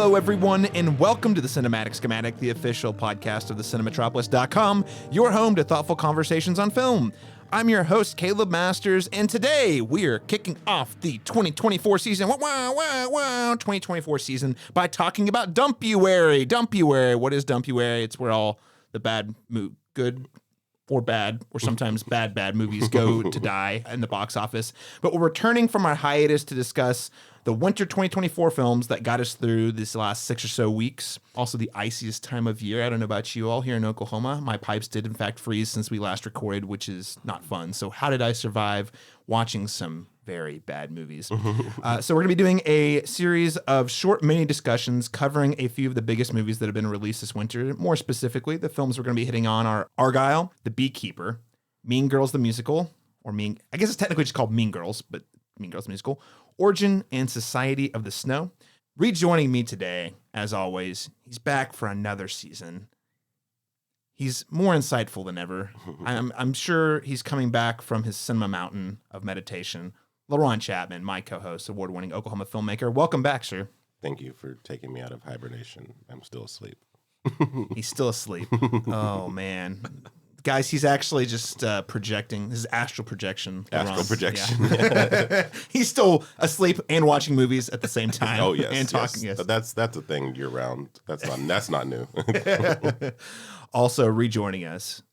Hello, everyone, and welcome to the Cinematic Schematic, the official podcast of the Cinematropolis.com, your home to thoughtful conversations on film. I'm your host, Caleb Masters, and today we are kicking off the 2024 season, 2024 season, by talking about Dumpuary. Dumpuary, what is Dumpuary? It's where all the good or bad, or sometimes bad movies go to die in the box office. But we're returning from our hiatus to discuss the winter 2024 films that got us through this last 6 or so weeks. Also the iciest time of year. I don't know about you all here in Oklahoma. My pipes did in fact freeze since we last recorded, which is not fun. So how did I survive watching some very bad movies? So we're going to be doing a series of short mini discussions covering a few of the biggest movies that have been released this winter. More specifically, the films we're going to be hitting on are Argylle, The Beekeeper, Mean Girls the Musical, I guess it's technically just called Mean Girls, but Mean Girls the Musical, Origin and Society of the Snow. Rejoining me today, as always, he's back for another season. He's more insightful than ever. I'm sure he's coming back from his cinema mountain of meditation. Laron Chapman, my co-host, award-winning Oklahoma filmmaker. Welcome back, sir. Thank you for taking me out of hibernation. I'm still asleep. He's still asleep. Oh, man. Guys, he's actually just projecting. This is astral projection. Astral projection. Yeah. He's still asleep and watching movies at the same time. Oh, yes. And talking. Yes. But that's a thing year round. That's not new. Also rejoining us,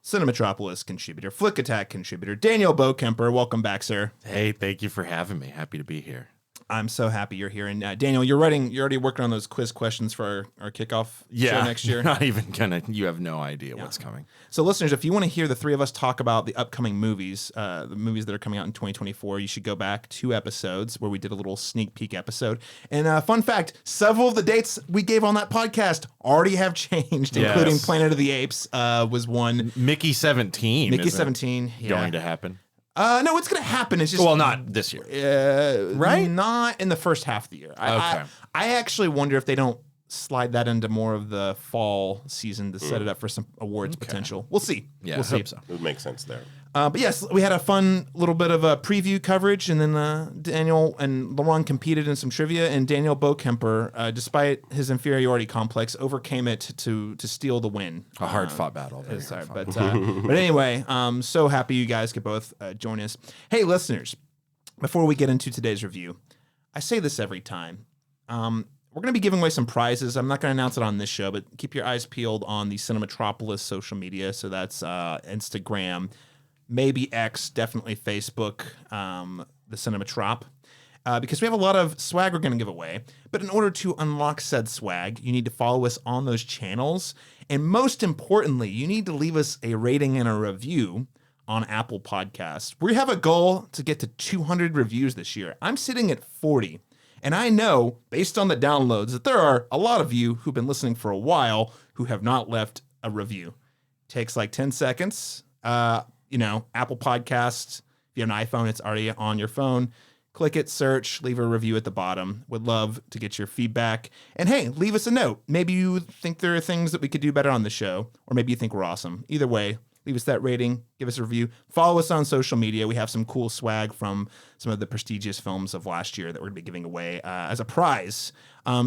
Cinematropolis contributor, Flick Attack contributor, Daniel Bokemper. Welcome back, sir. Hey, thank you for having me. Happy to be here. I'm so happy you're here. And Daniel, you're already working on those quiz questions for our kickoff show next year. Not even you have no idea what's coming. So listeners, if you want to hear the three of us talk about the upcoming movies, the movies that are coming out in 2024, you should go back 2 episodes where we did a little sneak peek episode. And fun fact, several of the dates we gave on that podcast already have changed, including Planet of the Apes was one. Mickey 17. Mickey 17. Going to happen. No, it's going to happen. It's just not this year, right? Not in the first half of the year. I actually wonder if they don't slide that into more of the fall season to set it up for some awards potential. We'll see. Yeah, we'll see. Hope so. It would make sense there. But yes, we had a fun little bit of a preview coverage, and then Daniel and Laron competed in some trivia, and Daniel Bokemper, despite his inferiority complex, overcame it to steal the win. A hard-fought battle. But anyway, so happy you guys could both join us. Hey, listeners, before we get into today's review, I say this every time. We're going to be giving away some prizes. I'm not going to announce it on this show, but keep your eyes peeled on the Cinematropolis social media. So that's Instagram, maybe X, definitely Facebook, the Cinematrop, because we have a lot of swag we're going to give away. But in order to unlock said swag, you need to follow us on those channels. And most importantly, you need to leave us a rating and a review on Apple Podcasts. We have a goal to get to 200 reviews this year. I'm sitting at 40. And I know, based on the downloads, that there are a lot of you who've been listening for a while who have not left a review. Takes like 10 seconds. Apple Podcasts, if you have an iPhone, it's already on your phone. Click it, search, leave a review at the bottom. Would love to get your feedback. And hey, leave us a note. Maybe you think there are things that we could do better on the show, or maybe you think we're awesome. Either way, leave us that rating, give us a review. Follow us on social media. We have some cool swag from some of the prestigious films of last year that we're going to be giving away as a prize.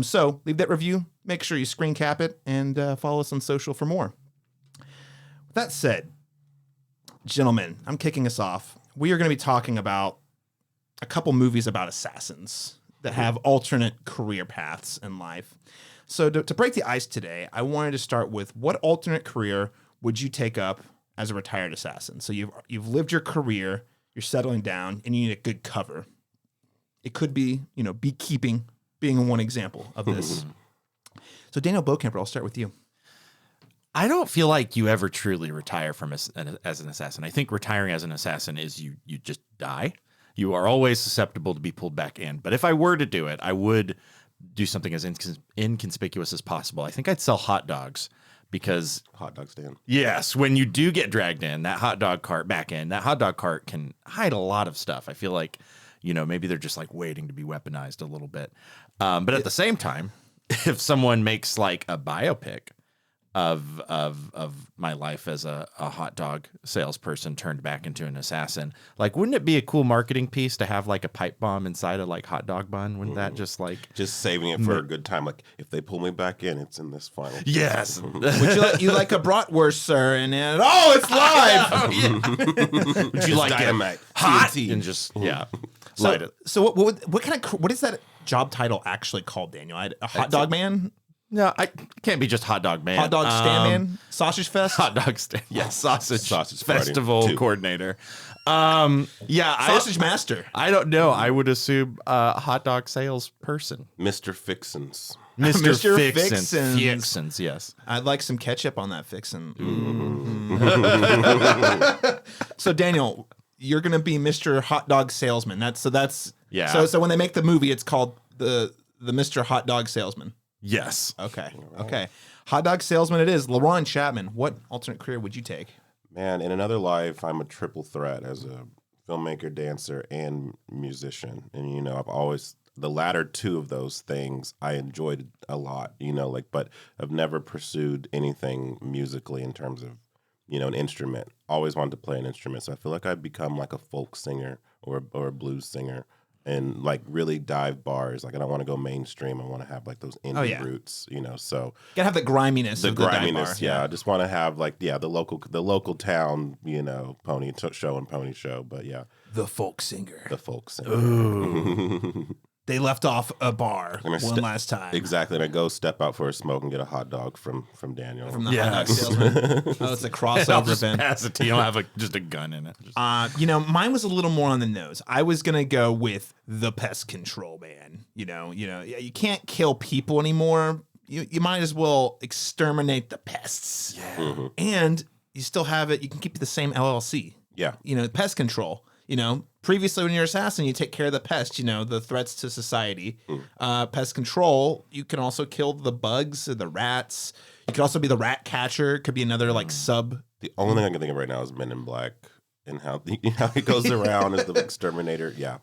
So leave that review. Make sure you screen cap it and follow us on social for more. With that said, gentlemen, I'm kicking us off. We are going to be talking about a couple movies about assassins that have alternate career paths in life. So to break the ice today, I wanted to start with what alternate career would you take up as a retired assassin? So you've lived your career, you're settling down, and you need a good cover. It could be, beekeeping being one example of this. So Daniel Bokemper, I'll start with you. I don't feel like you ever truly retire from as an assassin. I think retiring as an assassin is you just die. You are always susceptible to be pulled back in. But if I were to do it, I would do something as inconspicuous as possible. I think I'd sell hot dogs. Because hot dog stand. Yes, when you do get dragged in, that hot dog cart can hide a lot of stuff. I feel like, maybe they're just like waiting to be weaponized a little bit. But at the same time, if someone makes like a biopic of my life as a hot dog salesperson turned back into an assassin. Like, wouldn't it be a cool marketing piece to have like a pipe bomb inside a like hot dog bun? Wouldn't that just saving it for a good time? Like, if they pull me back in, it's in this final. Yes. Would you like a bratwurst, sir? And then, it's live. Oh, yeah. Would you like dynamite, it hot TNT. and just light it? So what is that job title actually called, Daniel? A hot dog man? No, I can't be just hot dog man. Hot dog stand man? Sausage fest? Hot dog stand. Yes, sausage party, festival too. coordinator. Sausage master. I don't know. I would assume hot dog salesperson. Mr. Fixins. Mr. Fixins. Fixins, yes. I'd like some ketchup on that fixin'. So Daniel, you're gonna be Mr. Hot Dog Salesman. That's Yeah. So when they make the movie, it's called the Mr. Hot Dog Salesman. Yes. Okay. Okay. Hot dog salesman it is. Laron Chapman, what alternate career would you take? Man, in another life, I'm a triple threat as a filmmaker, dancer, and musician. And, I've always, the latter two of those things I enjoyed a lot, but I've never pursued anything musically in terms of, an instrument. Always wanted to play an instrument. So I feel like I've become like a folk singer or a blues singer. And like really dive bars. Like I don't want to go mainstream. I want to have like those indie roots, So You gotta have the griminess. Of the dive bar. Yeah. I just want to have like the local town, pony show and pony show. But yeah, The folk singer. the folk singer. Ooh. They left off a bar one last time. Exactly, and I go step out for a smoke and get a hot dog from Daniel. From the hot dog salesman. It's a crossover event. Pass it to you. Don't have just a gun in it. Just... Mine was a little more on the nose. I was gonna go with the pest control man. You can't kill people anymore. You might as well exterminate the pests. Yeah. Mm-hmm. And you still have it. You can keep the same LLC. Yeah. Pest control. Previously when you're an assassin, you take care of the pest, the threats to society. Pest control, you can also kill the bugs or the rats. You could also be the rat catcher. Could be another like sub. The only thing I can think of right now is Men in Black and how he goes around as the exterminator. Yeah.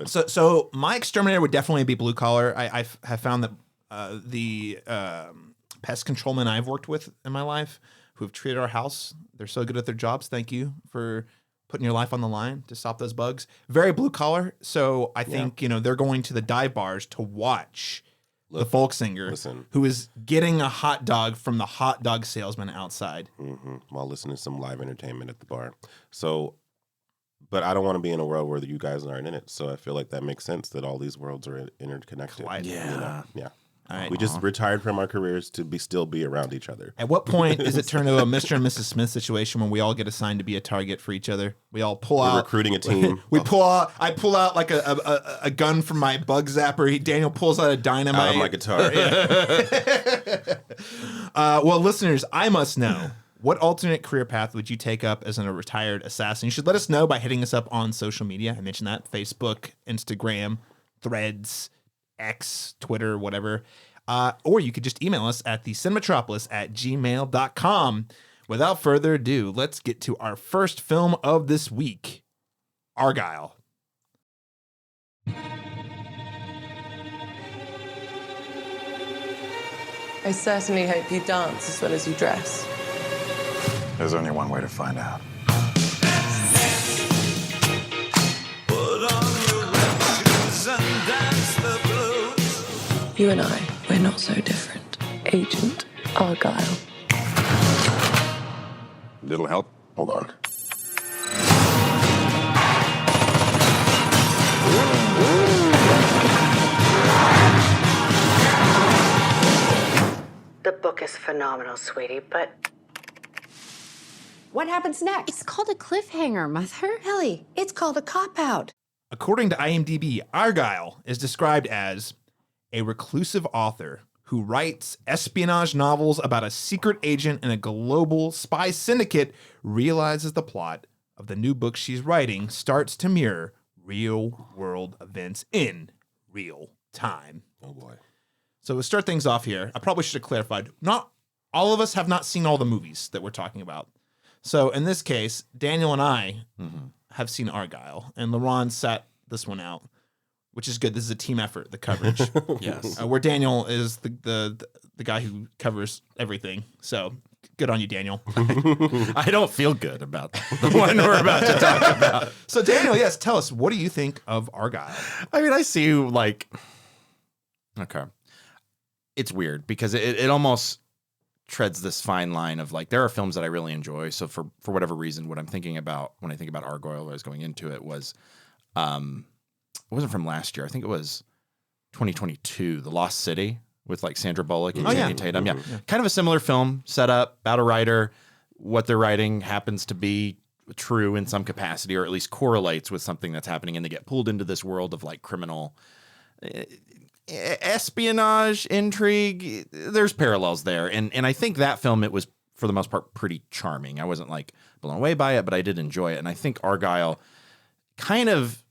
So my exterminator would definitely be blue collar. I have found that the pest controlmen I've worked with in my life who have treated our house, they're so good at their jobs. Thank you for putting your life on the line to stop those bugs. Very blue collar. So I think, they're going to the dive bars to watch the folk singer who is getting a hot dog from the hot dog salesman outside. While listening to some live entertainment at the bar. So, but I don't want to be in a world where you guys aren't in it. So I feel like that makes sense that all these worlds are interconnected. Yeah. Yeah. All right. We just retired from our careers to still be around each other. At what point is it turned to a Mr. and Mrs. Smith situation when we all get assigned to be a target for each other? We all pull out. We're recruiting a team. I pull out like a gun from my bug zapper. Daniel pulls out a dynamite. Out of my guitar. Well, listeners, I must know, what alternate career path would you take up as a retired assassin? You should let us know by hitting us up on social media. I mentioned that. Facebook, Instagram, Threads, X, Twitter, whatever. Or you could just email us at thecinemetropolis@gmail.com. Without further ado, let's get to our first film of this week, Argylle. I certainly hope you dance as well as you dress. There's only one way to find out. You and I, we're not so different. Agent Argylle. Little help? Hold on. The book is phenomenal, sweetie, but what happens next? It's called a cliffhanger, Mother. Ellie, it's called a cop-out. According to IMDb, Argylle is described as a reclusive author who writes espionage novels about a secret agent in a global spy syndicate, realizes the plot of the new book she's writing starts to mirror real-world events in real time. Oh, boy. So to start things off here, I probably should have clarified, not all of us have not seen all the movies that we're talking about. So in this case, Daniel and I have seen Argylle, and Laron sat this one out. which is good. This is a team effort, the coverage. Yes. Where Daniel is the guy who covers everything. So good on you, Daniel. I don't feel good about the one we're about to talk about. So Daniel, yes, tell us, what do you think of Argylle? I mean, I see like, okay. It's weird because it almost treads this fine line of like, there are films that I really enjoy. So for whatever reason, what I'm thinking about when I think about Argylle, I was going into it was, it wasn't from last year. I think it was 2022, The Lost City with like Sandra Bullock and Channing Tatum. Yeah. Kind of a similar film setup about a writer. What they're writing happens to be true in some capacity, or at least correlates with something that's happening. And they get pulled into this world of like criminal espionage, intrigue. There's parallels there. And I think that film, it was for the most part pretty charming. I wasn't like blown away by it, but I did enjoy it. And I think Argylle kind of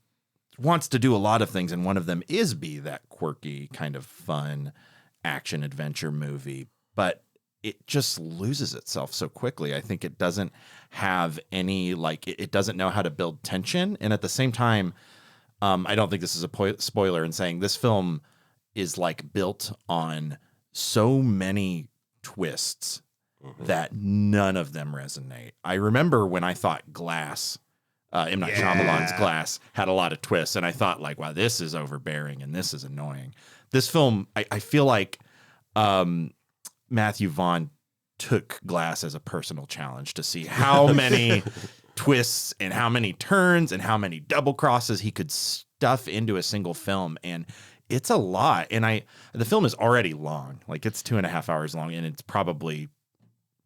wants to do a lot of things, and one of them is be that quirky, kind of fun action adventure movie, but it just loses itself so quickly. I think it doesn't have any, like, it doesn't know how to build tension. And at the same time, I don't think this is a spoiler in saying this film is like built on so many twists that none of them resonate. I remember when I thought Glass, M. Night Shyamalan's Glass, had a lot of twists, and I thought like, wow, this is overbearing and this is annoying. This film, I feel like Matthew Vaughn took Glass as a personal challenge to see how many twists and how many turns and how many double crosses he could stuff into a single film. And it's a lot. And the film is already long. Like, it's 2.5 hours long, and it's probably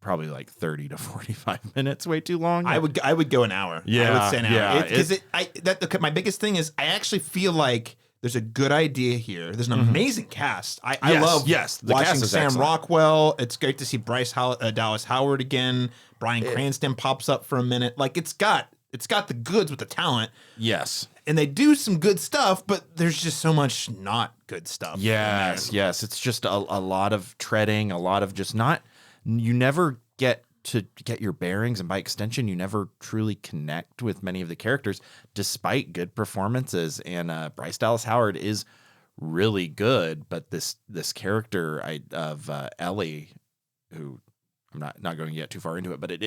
like 30 to 45 minutes, way too long. I would go an hour. Yeah, I would say an hour. yeah. My biggest thing is I actually feel like there's a good idea here. There's an amazing cast. I love the watching cast is Sam excellent. Rockwell. It's great to see Dallas Howard again. Bryan Cranston pops up for a minute. Like, it's got the goods with the talent. Yes. And they do some good stuff, but there's just so much not good stuff. Yes. It's just a lot of treading, a lot of just not, you never get to get your bearings, and by extension, you never truly connect with many of the characters, despite good performances. And Bryce Dallas Howard is really good, but this character of Ellie, who I'm not going to get too far into it, but it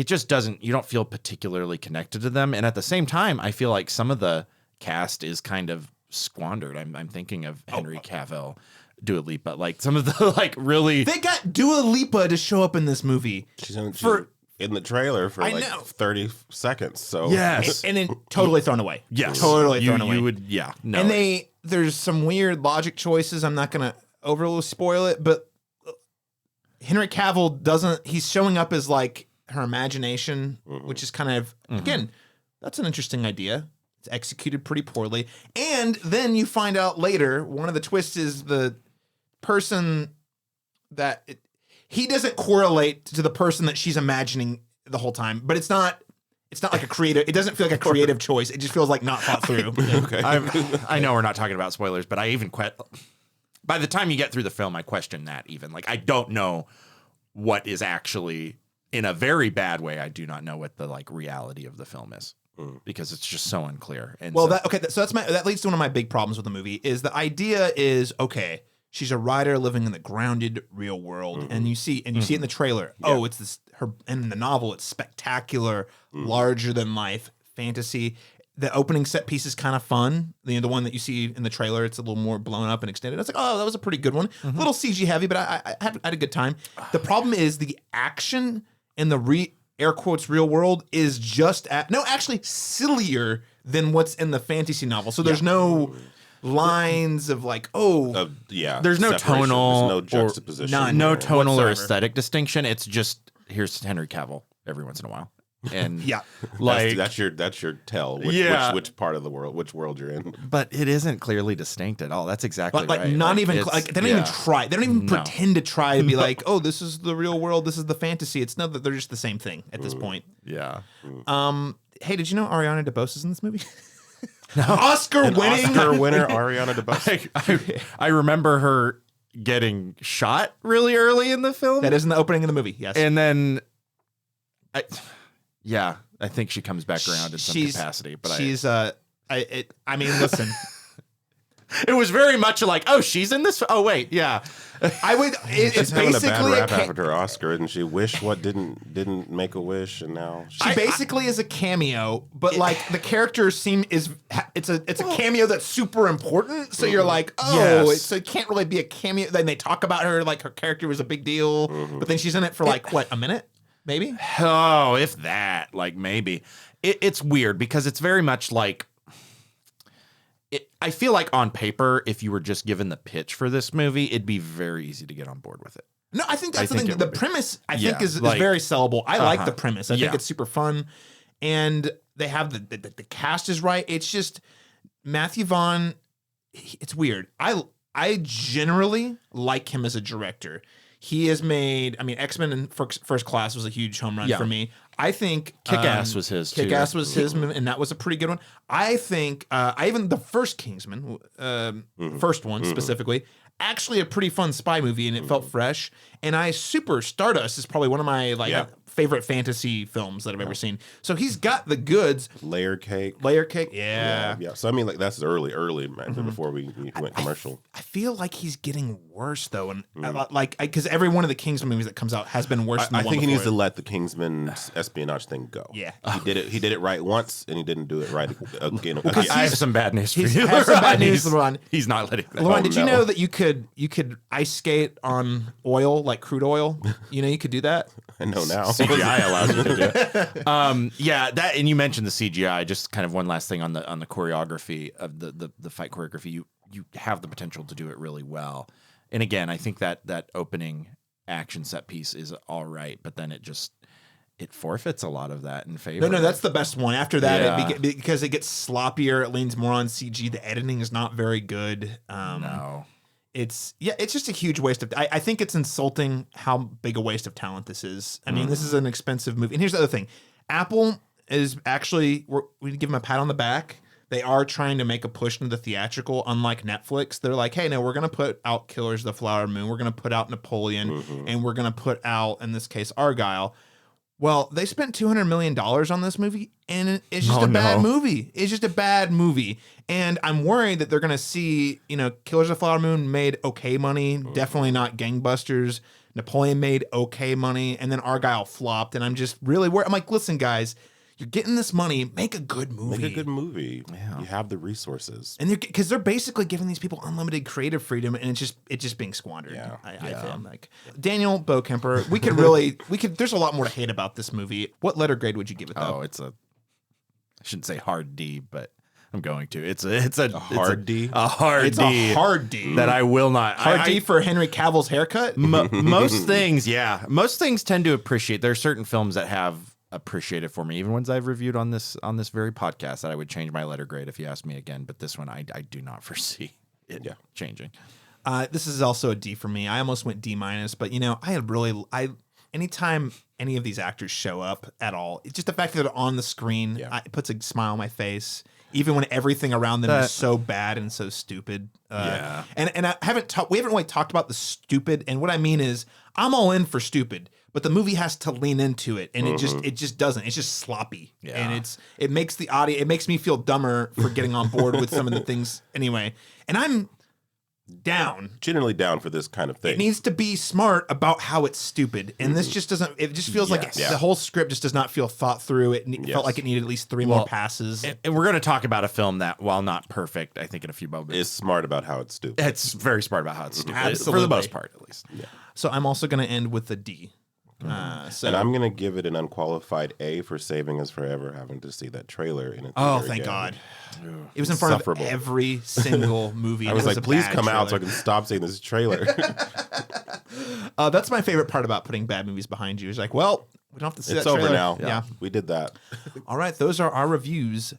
just doesn't, you don't feel particularly connected to them. And at the same time, I feel like some of the cast is kind of squandered. I'm thinking of Henry Cavill, Dua Lipa, like some of the like really. They got Dua Lipa to show up in this movie. She's in the trailer for 30 seconds. So Yes. And then totally thrown away. Yes. Totally thrown away. You would, yeah. No. And there's some weird logic choices. I'm not going to overly spoil it, but Henry Cavill he's showing up as like her imagination, which is kind of, again, that's an interesting idea. It's executed pretty poorly. And then you find out later, one of the twists is the person that he doesn't correlate to the person that she's imagining the whole time, but it's not like a creative, it doesn't feel like a creative choice. It just feels like not thought through. okay. I know we're not talking about spoilers, but I even by the time you get through the film, I question that even. Like, I don't know what is actually, in a very bad way, I do not know what the like reality of the film is. Because it's just so unclear. And so that leads to one of my big problems with the movie is the idea is, okay, she's a writer living in the grounded real world, and you see it in the trailer. Yeah. Oh, it's this and in the novel, it's spectacular, larger than life fantasy. The opening set piece is kind of fun. The one that you see in the trailer, it's a little more blown up and extended. I was like, oh, that was a pretty good one. A little CG heavy, but I had a good time. The problem is the action in the air quotes real world is just actually sillier than what's in the fantasy novel. So there's no lines of like, there's no separation. tonal, there's no juxtaposition, no tonal whatsoever. or aesthetic distinction. It's just, here's Henry Cavill every once in a while. And like that's your tell which part of the world, which world you're in. But it isn't clearly distinct at all. That's exactly like right. Not even like they don't even try. They don't even pretend to try to be like, oh, this is the real world, this is the fantasy. It's not that they're just the same thing at this point. Yeah. Hey, did you know Ariana DeBose is in this movie? Oscar winner Ariana DeBose. I remember her getting shot really early in the film. That is in the opening of the movie. Yes. And then I think she comes back around in some capacity. But I mean, listen, It was very much like, oh, she's in this. Oh, wait, yeah. I would. It's She's having a bad basically rap after her Oscar, and she wished what didn't make a wish, and now she basically is a cameo, but like the character it's a cameo that's super important. So you're like, so it can't really be a cameo. Then they talk about her like her character was a big deal, but then she's in it for like what, a minute, maybe? Oh, if that, like maybe. It's weird because it's very much like. I feel like on paper, if you were just given the pitch for this movie, it'd be very easy to get on board with it. No, I think that's the thing. The premise, I think, is very sellable. I like the premise. I think it's super fun. And they have the cast is right. It's just Matthew Vaughn, it's weird. I generally like him as a director. He has made, X-Men and First Class was a huge home run for me. I think Kick-Ass was his too. Kick-Ass was his, and that was a pretty good one. I think even the first Kingsman, first one specifically, actually a pretty fun spy movie, and it felt fresh. And Stardust is probably one of my favorite fantasy films that I've ever seen. So he's got the goods. Layer Cake, yeah. So like that's early before we went commercial. I feel like he's getting worse though, and because every one of the Kingsman movies that comes out has been worse. I think he needs to let the Kingsman espionage thing go. Yeah, he did it right once, and he didn't do it right again. I have some bad news for you. Have some bad news, Laron. He's not letting that. Laron, did you know that you could ice skate on oil, like crude oil? You could do that. I know now. CGI allows you to do it. That, and you mentioned the CGI. Just kind of one last thing on the choreography of the fight choreography. You have the potential to do it really well. And again, I think that opening action set piece is all right, but then it forfeits a lot of that in favor. No, that's the best one. After that, because it gets sloppier, it leans more on CG. The editing is not very good. No. It's just a huge waste of. I think it's insulting how big a waste of talent this is. I mean, this is an expensive movie. And here's the other thing: Apple is actually we give them a pat on the back. They are trying to make a push into the theatrical. Unlike Netflix, they're like, hey, no, we're going to put out Killers of the Flower Moon. We're going to put out Napoleon, and we're going to put out, in this case, Argylle. Well, they spent $200 million on this movie, and it's just a bad movie. It's just a bad movie. And I'm worried that they're going to see, Killers of the Flower Moon made okay money, definitely not gangbusters. Napoleon made okay money, and then Argylle flopped. And I'm just really worried. I'm like, listen, guys, you're getting this money. Make a good movie. Make a good movie. Yeah. You have the resources. And because they're basically giving these people unlimited creative freedom, and it's just being squandered. Yeah. I feel like Daniel Bokemper. There's a lot more to hate about this movie. What letter grade would you give it though? I shouldn't say hard D, but I'm going to. It's a hard D. A hard D. It's a hard D that I will not. Hard D for Henry Cavill's haircut. Most things tend to appreciate. There are certain films that have appreciated for me, even ones I've reviewed on this very podcast, that I would change my letter grade if you asked me again. But this one, I do not foresee it changing. This is also a D for me. I almost went D-, but anytime any of these actors show up at all, it's just the fact that they're on the screen, it puts a smile on my face. Even when everything around them is so bad and so stupid. And we haven't really talked about the stupid. And what I mean is, I'm all in for stupid, but the movie has to lean into it, and it just doesn't. It's just sloppy, and it makes the audience. It makes me feel dumber for getting on board with some of the things anyway. And I'm generally down for this kind of thing. It needs to be smart about how it's stupid, and this just doesn't. It just feels like the whole script just does not feel thought through. It felt like it needed at least 3 more passes. And we're going to talk about a film that, while not perfect, I think in a few moments, is smart about how it's stupid. It's very smart about how it's stupid, Absolutely. for the most part, at least. Yeah. So I'm also going to end with a D. And I'm going to give it an unqualified A for saving us forever having to see that trailer in a theater. Oh, thank God. It was in front of every single movie. I was like, please come out so I can stop seeing this trailer. That's my favorite part about putting bad movies behind you. It's like, well, we don't have to see that trailer. It's over now. Yeah. We did that. All right. Those are our reviews.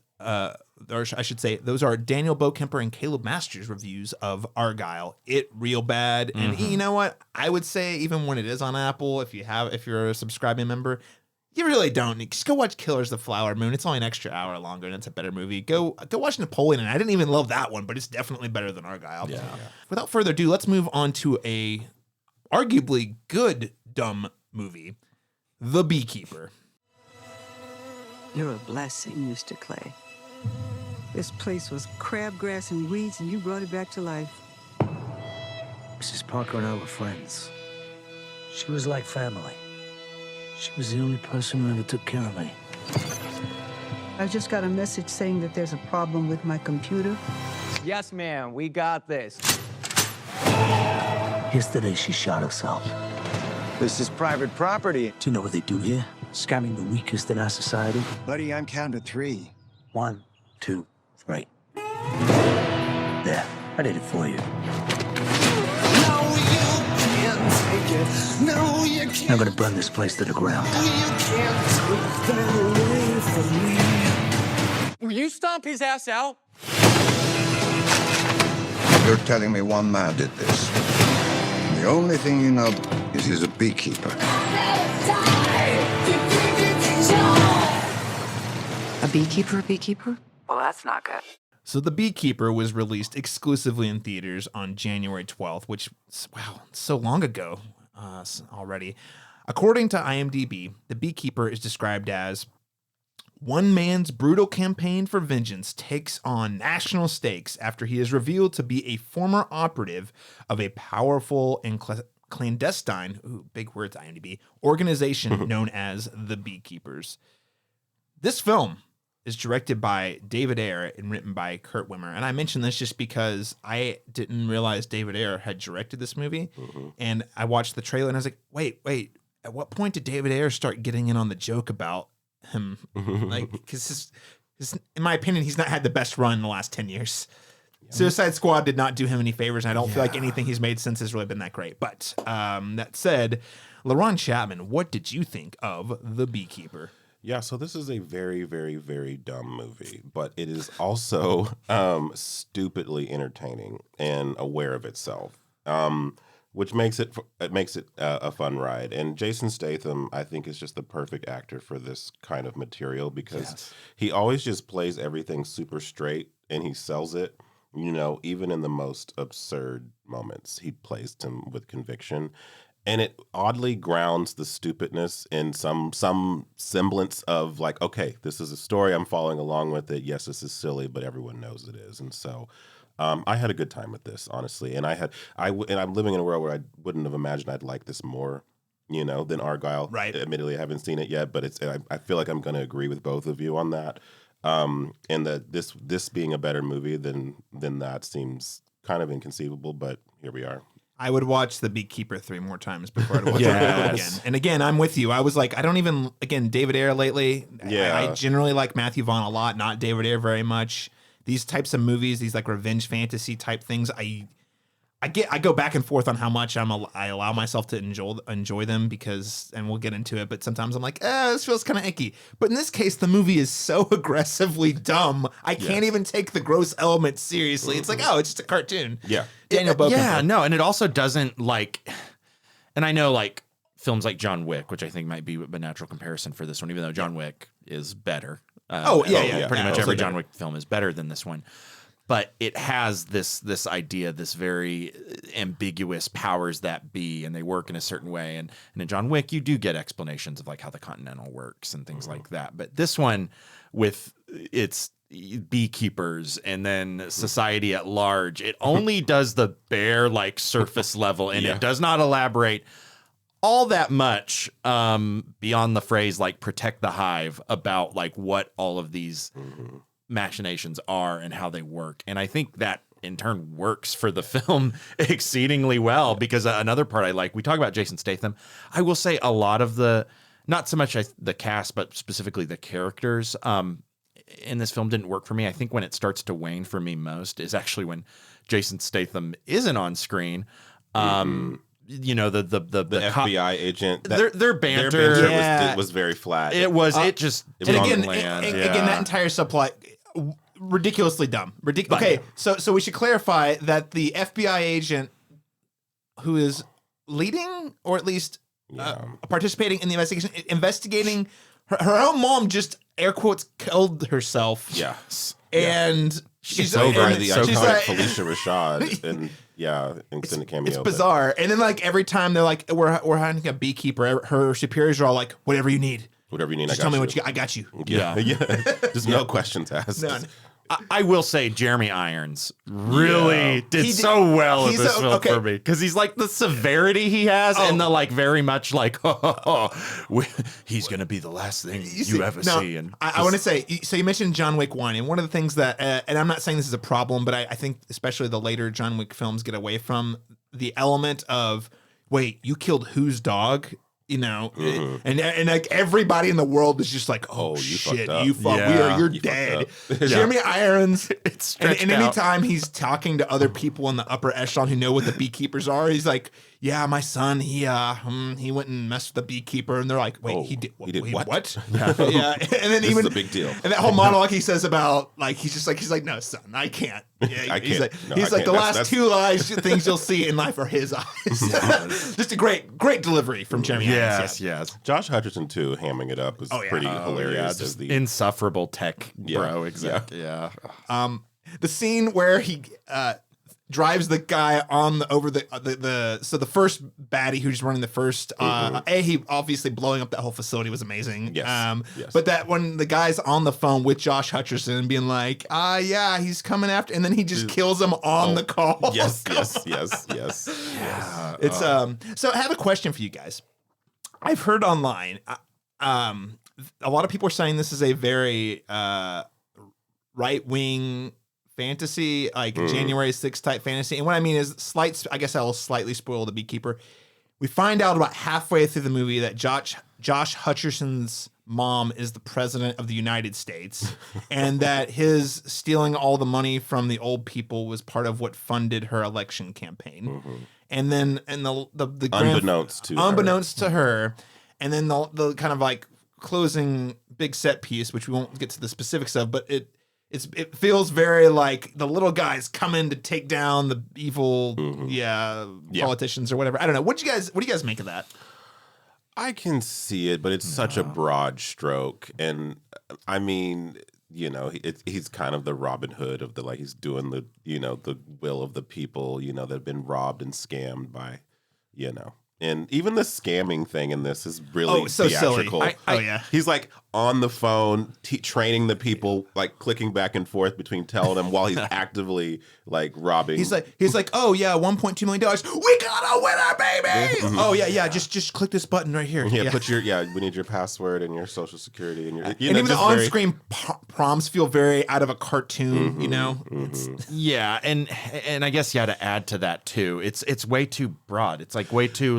Or I should say, those are Daniel Bokemper and Caleb Masters' reviews of Argylle. It real bad. And you know what? I would say, even when it is on Apple, if you're a subscribing member, you really don't. Just go watch Killers of the Flower Moon. It's only an extra hour longer, and it's a better movie. Go watch Napoleon. And I didn't even love that one, but it's definitely better than Argylle. Yeah. Without further ado, let's move on to a arguably good dumb movie, The Beekeeper. You're a blessing, Mr. Clay. This place was crabgrass and weeds, and you brought it back to life. Mrs. Parker and I were friends. She was like family. She was the only person who ever took care of me. I just got a message saying that there's a problem with my computer. Yes, ma'am, we got this. Yesterday, she shot herself. This is private property. Do you know what they do here? Scamming the weakest in our society. Buddy, I'm counting to 3. 1, 2, 3. There, I did it for you. I'm gonna burn this place to the ground. Will you stomp his ass out? You're telling me one man did this. The only thing you know is he's a beekeeper. A beekeeper? Well, that's not good. So The Beekeeper was released exclusively in theaters on January 12th, which, wow, so long ago already. According to IMDb, The Beekeeper is described as one man's brutal campaign for vengeance takes on national stakes after he is revealed to be a former operative of a powerful and clandestine, big words IMDb, organization known as The Beekeepers. This film is directed by David Ayer and written by Kurt Wimmer. And I mention this just because I didn't realize David Ayer had directed this movie. And I watched the trailer and I was like, wait, at what point did David Ayer start getting in on the joke about him? Like, because in my opinion, he's not had the best run in the last 10 years. Suicide Squad did not do him any favors, and I don't feel like anything he's made since has really been that great. But that said, Laron Chapman, what did you think of The Beekeeper? Yeah, so this is a very, very, very dumb movie, but it is also stupidly entertaining and aware of itself, which makes it a fun ride. And Jason Statham, I think, is just the perfect actor for this kind of material because he always just plays everything super straight and he sells it. You know, even in the most absurd moments, he plays them with conviction. And it oddly grounds the stupidness in some semblance of like, okay, this is a story. I'm following along with it. Yes, this is silly, but everyone knows it is. And so I had a good time with this, honestly. And and I'm living in a world where I wouldn't have imagined I'd like this more, you know, than Argylle. Right. Admittedly, I haven't seen it yet, but I feel like I'm going to agree with both of you on that. And that this being a better movie than that seems kind of inconceivable, but here we are. I would watch The Beekeeper 3 more times before I'd watch it again. And again, I'm with you. I was like, David Ayer lately. Yeah. I generally like Matthew Vaughn a lot, not David Ayer very much. These types of movies, these like revenge fantasy type things, I go back and forth on how much I allow myself to enjoy them because, and we'll get into it, but sometimes I'm like, this feels kind of icky. But in this case, the movie is so aggressively dumb, I can't even take the gross elements seriously. It's like, it's just a cartoon. Yeah. Daniel Bokemper. Yeah, no, and it also doesn't like, and I know like films like John Wick, which I think might be a natural comparison for this one, even though John Wick is better. Pretty much every John Wick film is better than this one. But it has this idea, this very ambiguous powers that be, and they work in a certain way. And in John Wick, you do get explanations of like how the Continental works and things like that. But this one, with its beekeepers and then society at large, it only does the bare like surface level, and it does not elaborate all that much beyond the phrase like protect the hive about like what all of these machinations are and how they work. And I think that in turn works for the film exceedingly well, because another part I like, we talk about Jason Statham. I will say a lot of not so much the cast, but specifically the characters in this film didn't work for me. I think when it starts to wane for me most is actually when Jason Statham isn't on screen. You know, the FBI agent, their banter, was very flat. It was again, bland. Again, that entire subplot, ridiculously dumb. Okay, so we should clarify that the FBI agent who is leading, or at least participating in the investigating her own mom just air quotes killed herself. Yes, and she's over the iconic Felicia Rashad and. Yeah, extended cameo. It's bizarre. And then like every time they're like, we're hunting a beekeeper, her superiors are all like, whatever you need. Whatever you need, just tell me what you got. I got you. Yeah. Just no questions asked. None. I will say Jeremy Irons really did so well in this film for me, because he's like the severity he has and the like very much like he's gonna be the last thing you ever see. And I want to say, so you mentioned John Wick 1, and one of the things that and I'm not saying this is a problem, but I think especially the later John Wick films get away from the element of, wait, you killed whose dog? You know, and like everybody in the world is just like, oh shit, you fucked, you're dead. Jeremy Irons, and anytime he's talking to other people in the upper echelon who know what the beekeepers are, he's like, yeah, my son, he went and messed with the beekeeper, and they're like, wait, he did what? Yeah, and then this is a big deal. And that whole monologue he says about like he's like, no, son, I can't. Yeah, I can't. He's like the last two things you'll see in life are his eyes. Just a great delivery from Jeremy Irons. Yes. Josh Hutcherson too, hamming it up was pretty hilarious. Just the insufferable tech bro, exactly. Yeah. The scene where he drives the guy on the first baddie who's running the first he obviously blowing up that whole facility was amazing. Yes. But that when the guy's on the phone with Josh Hutcherson being like, he's coming after, and then he just kills him on the call. Yes. It's so I have a question for you guys. I've heard online a lot of people are saying this is a very right-wing fantasy, like January 6th type fantasy. And what I mean is I guess I will slightly spoil The Beekeeper. We find out about halfway through the movie that Josh Hutcherson's mom is the president of the United States, and that his stealing all the money from the old people was part of what funded her election campaign. And then the unbeknownst to her, and then the kind of like closing big set piece, which we won't get to the specifics of, but it feels very like the little guys come in to take down the evil politicians or whatever. I don't know. What do you guys make of that? I can see it, but it's such a broad stroke, and I mean, you know, he's kind of the Robin Hood of he's doing the will of the people, that have been robbed and scammed by, And even the scamming thing in this is really so theatrical. Silly. He's like on the phone training the people, like clicking back and forth between telling them while he's actively like robbing. He's like, $1.2 million. We got a winner, baby. Just click this button right here. Put your we need your password and your social security and your. And even the on-screen prompts feel very out of a cartoon. Yeah, and I guess to add to that too, it's way too broad. It's like way too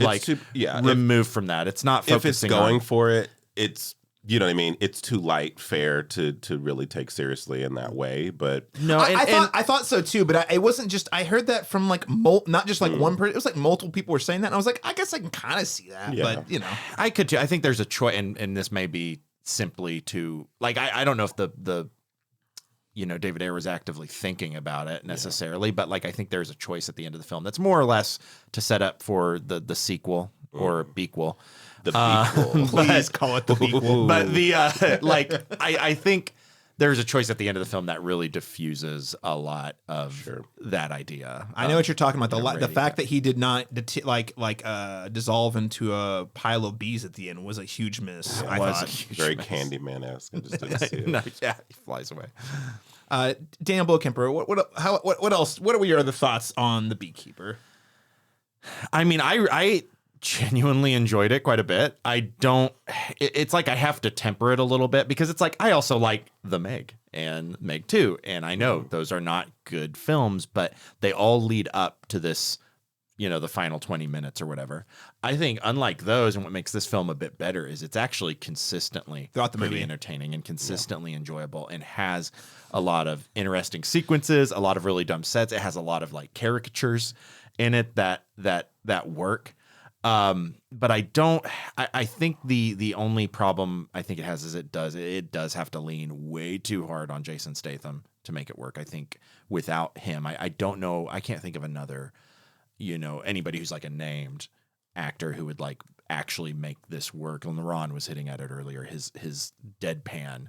removed from that. It's not focusing. If it's going for it, it's. You know what I mean? It's too light fare to really take seriously in that way. But no, I thought so too. But it wasn't just. I heard that from like not just like one person. It was like multiple people were saying that. And I was like, I guess I can kind of see that. Yeah. But I could too. I think there's a choice, and this may be simply to like. I don't know if the David Ayer was actively thinking about it necessarily, but like I think there's a choice at the end of the film that's more or less to set up for the sequel or bequel. The bequel. Please call it the bequel. But the I think there's a choice at the end of the film that really diffuses a lot of that idea. I know what you're talking about. The fact that he did not dissolve into a pile of bees at the end was a huge miss. I thought very Candyman-esque. I just didn't see it. He flies away. Dan Bokemper, what else? What are your other thoughts on The Beekeeper? I mean, I genuinely enjoyed it quite a bit. It's like I have to temper it a little bit because it's like I also like The Meg and Meg 2, and I know those are not good films, but they all lead up to this, the final 20 minutes or whatever. I think unlike those, and what makes this film a bit better is it's actually consistently throughout the movie entertaining and consistently enjoyable, and has a lot of interesting sequences, a lot of really dumb sets. It has a lot of like caricatures in it that work. But I think the only problem I think it has is it does have to lean way too hard on Jason Statham to make it work. I think without him, I don't know. I can't think of another, anybody who's like a named actor who would like actually make this work. And Laron was hitting at it earlier. His deadpan,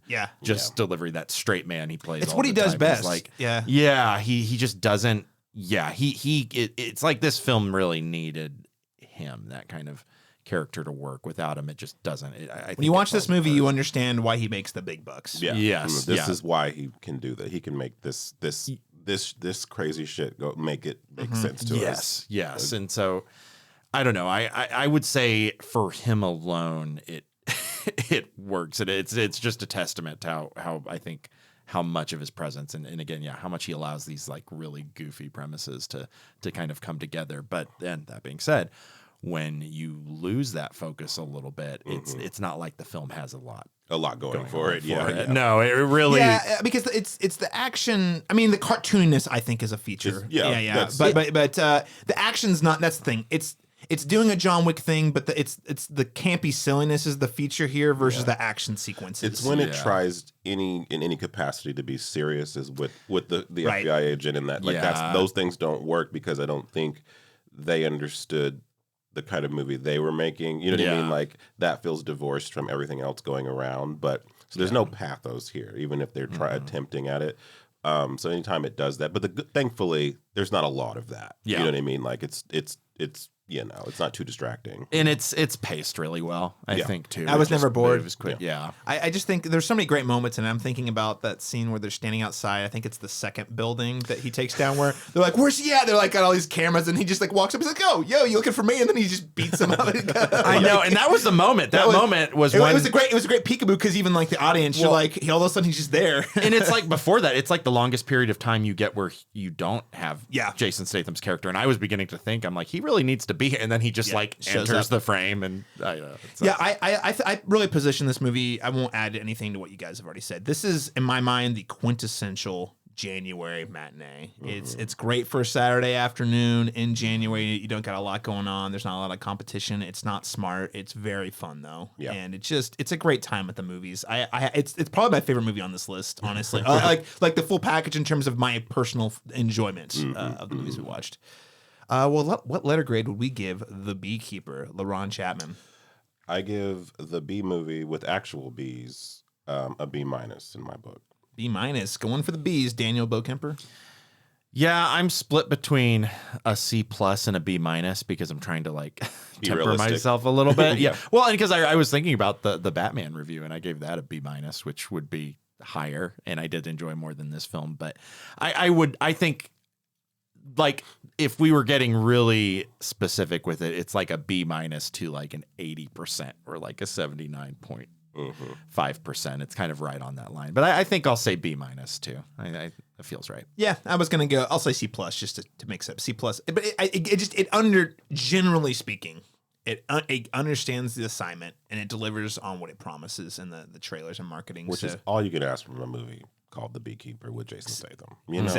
delivery, that straight man he plays. It's what he does best. He just doesn't. Yeah, it's like this film really needed him, that kind of character to work. Without him, it just doesn't. When you watch this movie, you understand why he makes the big bucks. Yeah. Yes. This is why he can do that. He can make this crazy shit make sense to us. Yes. And so I don't know. I would say for him alone, it works. And it's just a testament to how I think how much of his presence and again, how much he allows these like really goofy premises to kind of come together. But then that being said, when you lose that focus a little bit, it's not like the film has a lot going for it. Yeah. No, it really because it's the action. I mean, the cartooniness I think is a feature. But the action's not. That's the thing. It's doing a John Wick thing, but it's the campy silliness is the feature here versus the action sequences. It's when it tries in any capacity to be serious is with the FBI agent and that those things don't work because I don't think they understood the kind of movie they were making. You know what I mean? Like that feels divorced from everything else going around. But so there's no pathos here, even if they're attempting at it. So anytime it does that, but thankfully there's not a lot of that. You know what I mean? Like it's it's not too distracting. And it's paced really well, I think, too. I was never bored. It was quick. Yeah. I just think there's so many great moments, and I'm thinking about that scene where they're standing outside. I think it's the second building that he takes down where they're like, where's he at? They're like got all these cameras, and he just like walks up. He's like, oh, yo, you looking for me? And then he just beats them up. I know, and that was the moment. That moment was when... It was a great peekaboo because even like the audience, you're like, all of a sudden he's just there. And it's like before that, it's like the longest period of time you get where you don't have Jason Statham's character. And I was beginning to think, I'm like, he really needs to be here. And then he just enters the frame, and I really position this movie. I won't add anything to what you guys have already said. This is, in my mind, the quintessential January matinee. It's great for a Saturday afternoon in January. You don't got a lot going on. There's not a lot of competition. It's not smart. It's very fun though, and it's a great time at the movies. It's probably my favorite movie on this list, honestly. like the full package in terms of my personal enjoyment of the movies we watched. What letter grade would we give The Beekeeper, Laron Chapman? I give the B movie with actual B's a B- in my book. B-, going for the B's, Daniel Bokemper. Yeah, I'm split between a C+ and a B- because I'm trying to like temper myself a little bit. Yeah. Well, and because I was thinking about the Batman review, and I gave that a B-, which would be higher, and I did enjoy more than this film. But I think like if we were getting really specific with it, it's like a B- to like an 80% or like a 79.5%. It's kind of right on that line. But I think I'll say B- too. It feels right. Yeah, I was gonna go. I'll say C+ just to mix up C+. But generally speaking, it understands the assignment and it delivers on what it promises in the trailers and marketing. Which is all you can ask from a movie called The Beekeeper with Jason Statham. You know?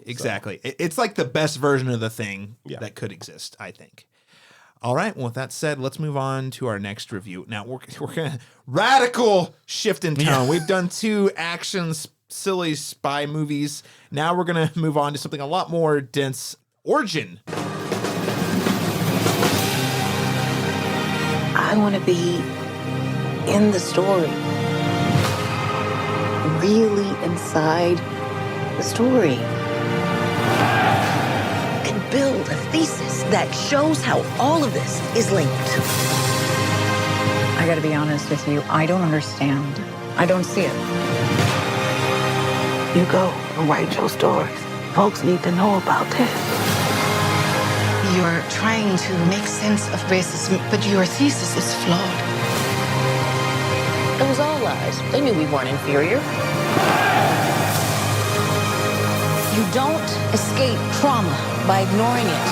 Exactly. It's like the best version of the thing that could exist, I think. All right. Well, with that said, let's move on to our next review. Now, we're going to radical shift in tone. Yeah. We've done 2 action, silly spy movies. Now we're going to move on to something a lot more dense. Origin. I want to be in the story. Really inside the story. And build a thesis that shows how all of this is linked. I gotta be honest with you, I don't understand. I don't see it. You go and write your stories. Folks need to know about this. You're trying to make sense of racism, but your thesis is flawed. It was all lies. They knew we weren't inferior. You don't escape trauma by ignoring it.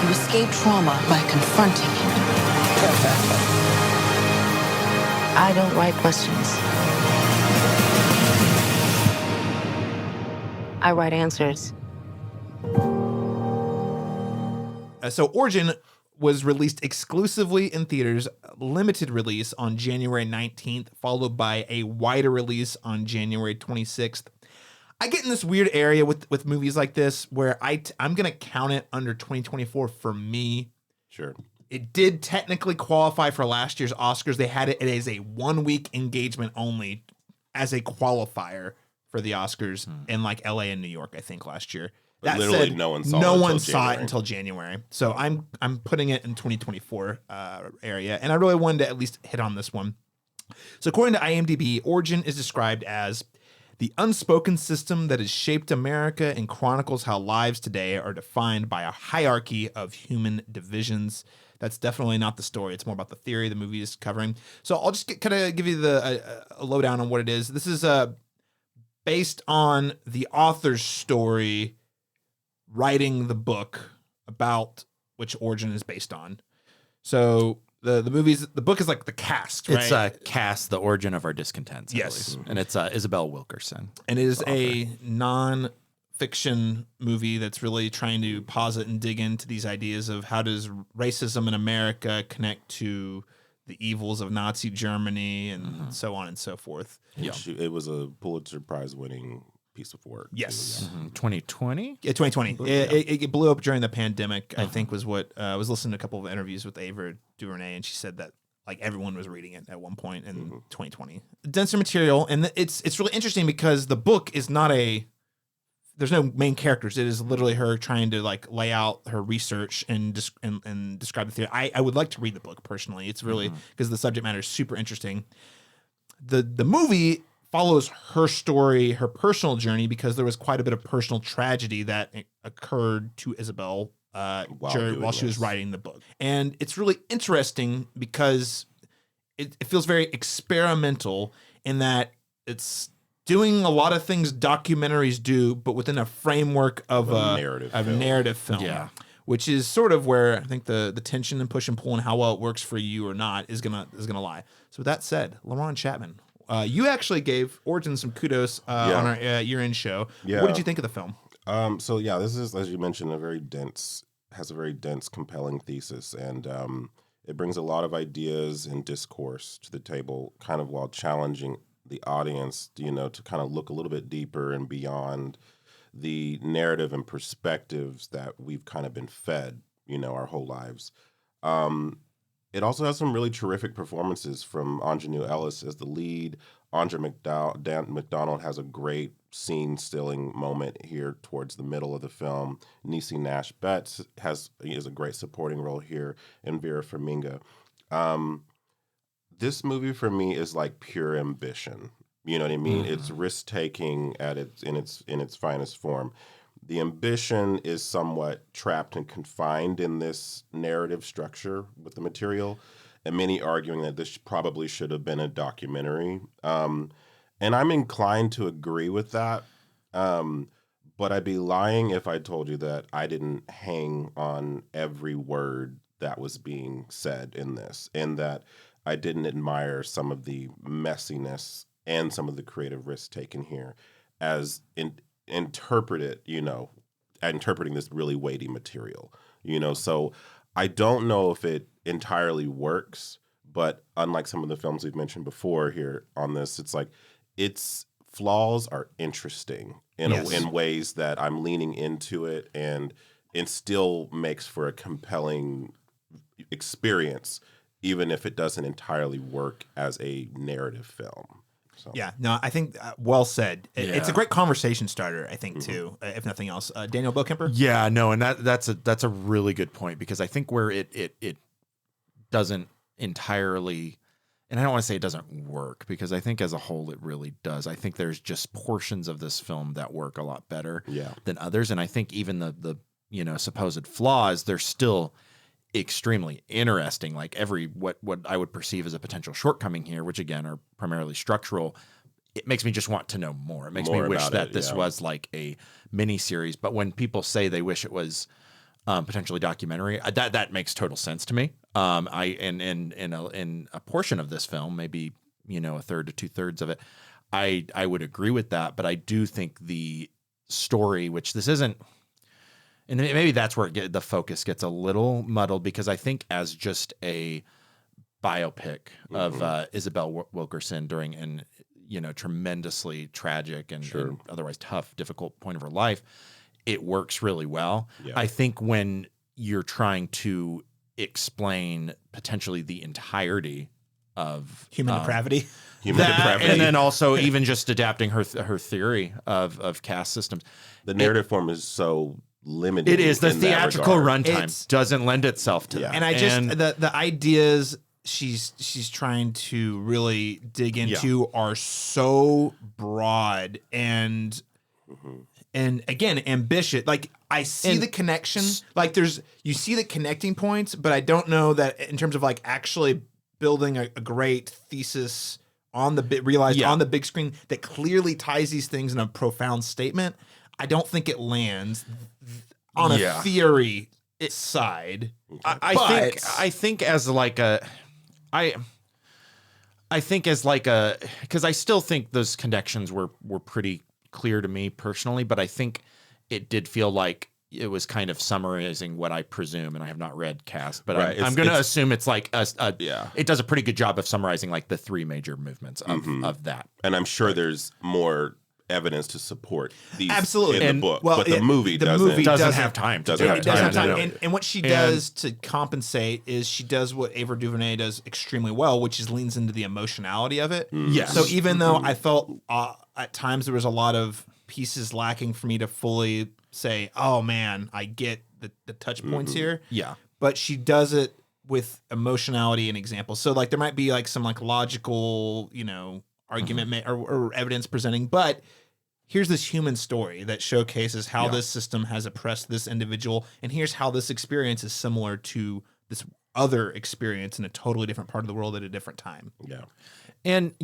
You escape trauma by confronting it. I don't write questions. I write answers. So Origin was released exclusively in theaters, limited release on January 19th, followed by a wider release on January 26th. I get in this weird area with movies like this where I'm going to count it under 2024 for me. Sure. It did technically qualify for last year's Oscars. They had it as a 1-week engagement only as a qualifier for the Oscars in like LA and New York, I think last year. That literally said, no one saw it until January. So I'm putting it in 2024 area, and I really wanted to at least hit on this one. So according to IMDb, Origin is described as the unspoken system that has shaped America and chronicles how lives today are defined by a hierarchy of human divisions. That's definitely not the story. It's more about the theory the movie is covering. So I'll just kind of give you a lowdown on what it is. This is based on the author's story writing the book about which Origin is based on. So the book is like the cast, right? It's Cast, The Origin of Our Discontents. Yes. And it's Isabel Wilkerson. And it is a non-fiction movie that's really trying to posit and dig into these ideas of how does racism in America connect to the evils of Nazi Germany and so on and so forth. Yeah. It was a Pulitzer Prize winning piece of work. Yes. 2020? Yeah, 2020. It blew up during the pandemic, I think was what I was listening to a couple of interviews with Ava DuVernay, and she said that like everyone was reading it at one point in 2020. Denser material, and it's really interesting because the book is not there's no main characters. It is literally her trying to like lay out her research and describe the theory. I would like to read the book personally. It's really because the subject matter is super interesting. The movie follows her story, her personal journey, because there was quite a bit of personal tragedy that occurred to Isabel while she was writing the book. And it's really interesting because it feels very experimental in that it's doing a lot of things documentaries do, but within a framework of a narrative film. Yeah. Which is sort of where I think the tension and push and pull and how well it works for you or not is gonna lie. So with that said, Laron Chapman, you actually gave Origin some kudos on our year-end show. Yeah. What did you think of the film? So this is, as you mentioned, has a very dense, compelling thesis, and it brings a lot of ideas and discourse to the table, kind of while challenging the audience, to kind of look a little bit deeper and beyond the narrative and perspectives that we've kind of been fed, our whole lives. It also has some really terrific performances from Ingenue Ellis as the lead. Andre McDonald has a great scene-stealing moment here towards the middle of the film. Niecy Nash-Betts is a great supporting role here, and Vera Farmiga. This movie for me is like pure ambition. You know what I mean? It's risk-taking in its finest form. The ambition is somewhat trapped and confined in this narrative structure with the material, and many arguing that this probably should have been a documentary. And I'm inclined to agree with that, but I'd be lying if I told you that I didn't hang on every word that was being said in this, and that I didn't admire some of the messiness and some of the creative risk taken here as interpreting this really weighty material, so I don't know if it entirely works, but unlike some of the films we've mentioned before here on this, it's like its flaws are interesting in ways that I'm leaning into it, and it still makes for a compelling experience, even if it doesn't entirely work as a narrative film. So. Yeah, no, I think well said. It's a great conversation starter, I think, too, if nothing else. Daniel Bokemper? Yeah, no, and that's a really good point, because I think where it doesn't entirely, and I don't want to say it doesn't work, because I think as a whole it really does. I think there's just portions of this film that work a lot better than others, and I think even the supposed flaws, they're still extremely interesting. Like what I would perceive as a potential shortcoming here, which again are primarily structural, it makes me just want to know more. It makes me wish that this was like a mini series. But when people say they wish it was potentially documentary, that makes total sense to me. In a portion of this film, maybe a third to 2/3 of it, I would agree with that. But I do think the story, which this isn't. And maybe that's where the focus gets a little muddled, because I think as just a biopic of Isabel Wilkerson during an tremendously tragic and otherwise tough, difficult point of her life, it works really well. Yeah. I think when you're trying to explain potentially the entirety human depravity. Human depravity. And then also even just adapting her theory of caste systems. The narrative form is so limited. It is. The theatrical runtime doesn't lend itself to that. And I just the ideas she's trying to really dig into are so broad and again ambitious. Like I see the connection. Like you see the connecting points, but I don't know that in terms of like actually building a great thesis on the on the big screen that clearly ties these things in a profound statement. I don't think it lands on a theory side. I think as like a because I still think those connections were pretty clear to me personally, but I think it did feel like it was kind of summarizing what I presume, and I have not read Cast, but I'm going to assume it's like it does a pretty good job of summarizing like the three major movements of that. And I'm sure there's more evidence to support these absolutely in the book, but the movie doesn't have time. And what she does to compensate is she does what Ava DuVernay does extremely well, which is leans into the emotionality of it. Yes. So even though I felt at times there was a lot of pieces lacking for me to fully say, oh man, I get the touch points here. Yeah. But she does it with emotionality and examples. So like there might be like some like logical, argument or evidence presenting, but here's this human story that showcases how this system has oppressed this individual, and here's how this experience is similar to this other experience in a totally different part of the world at a different time. Yeah. And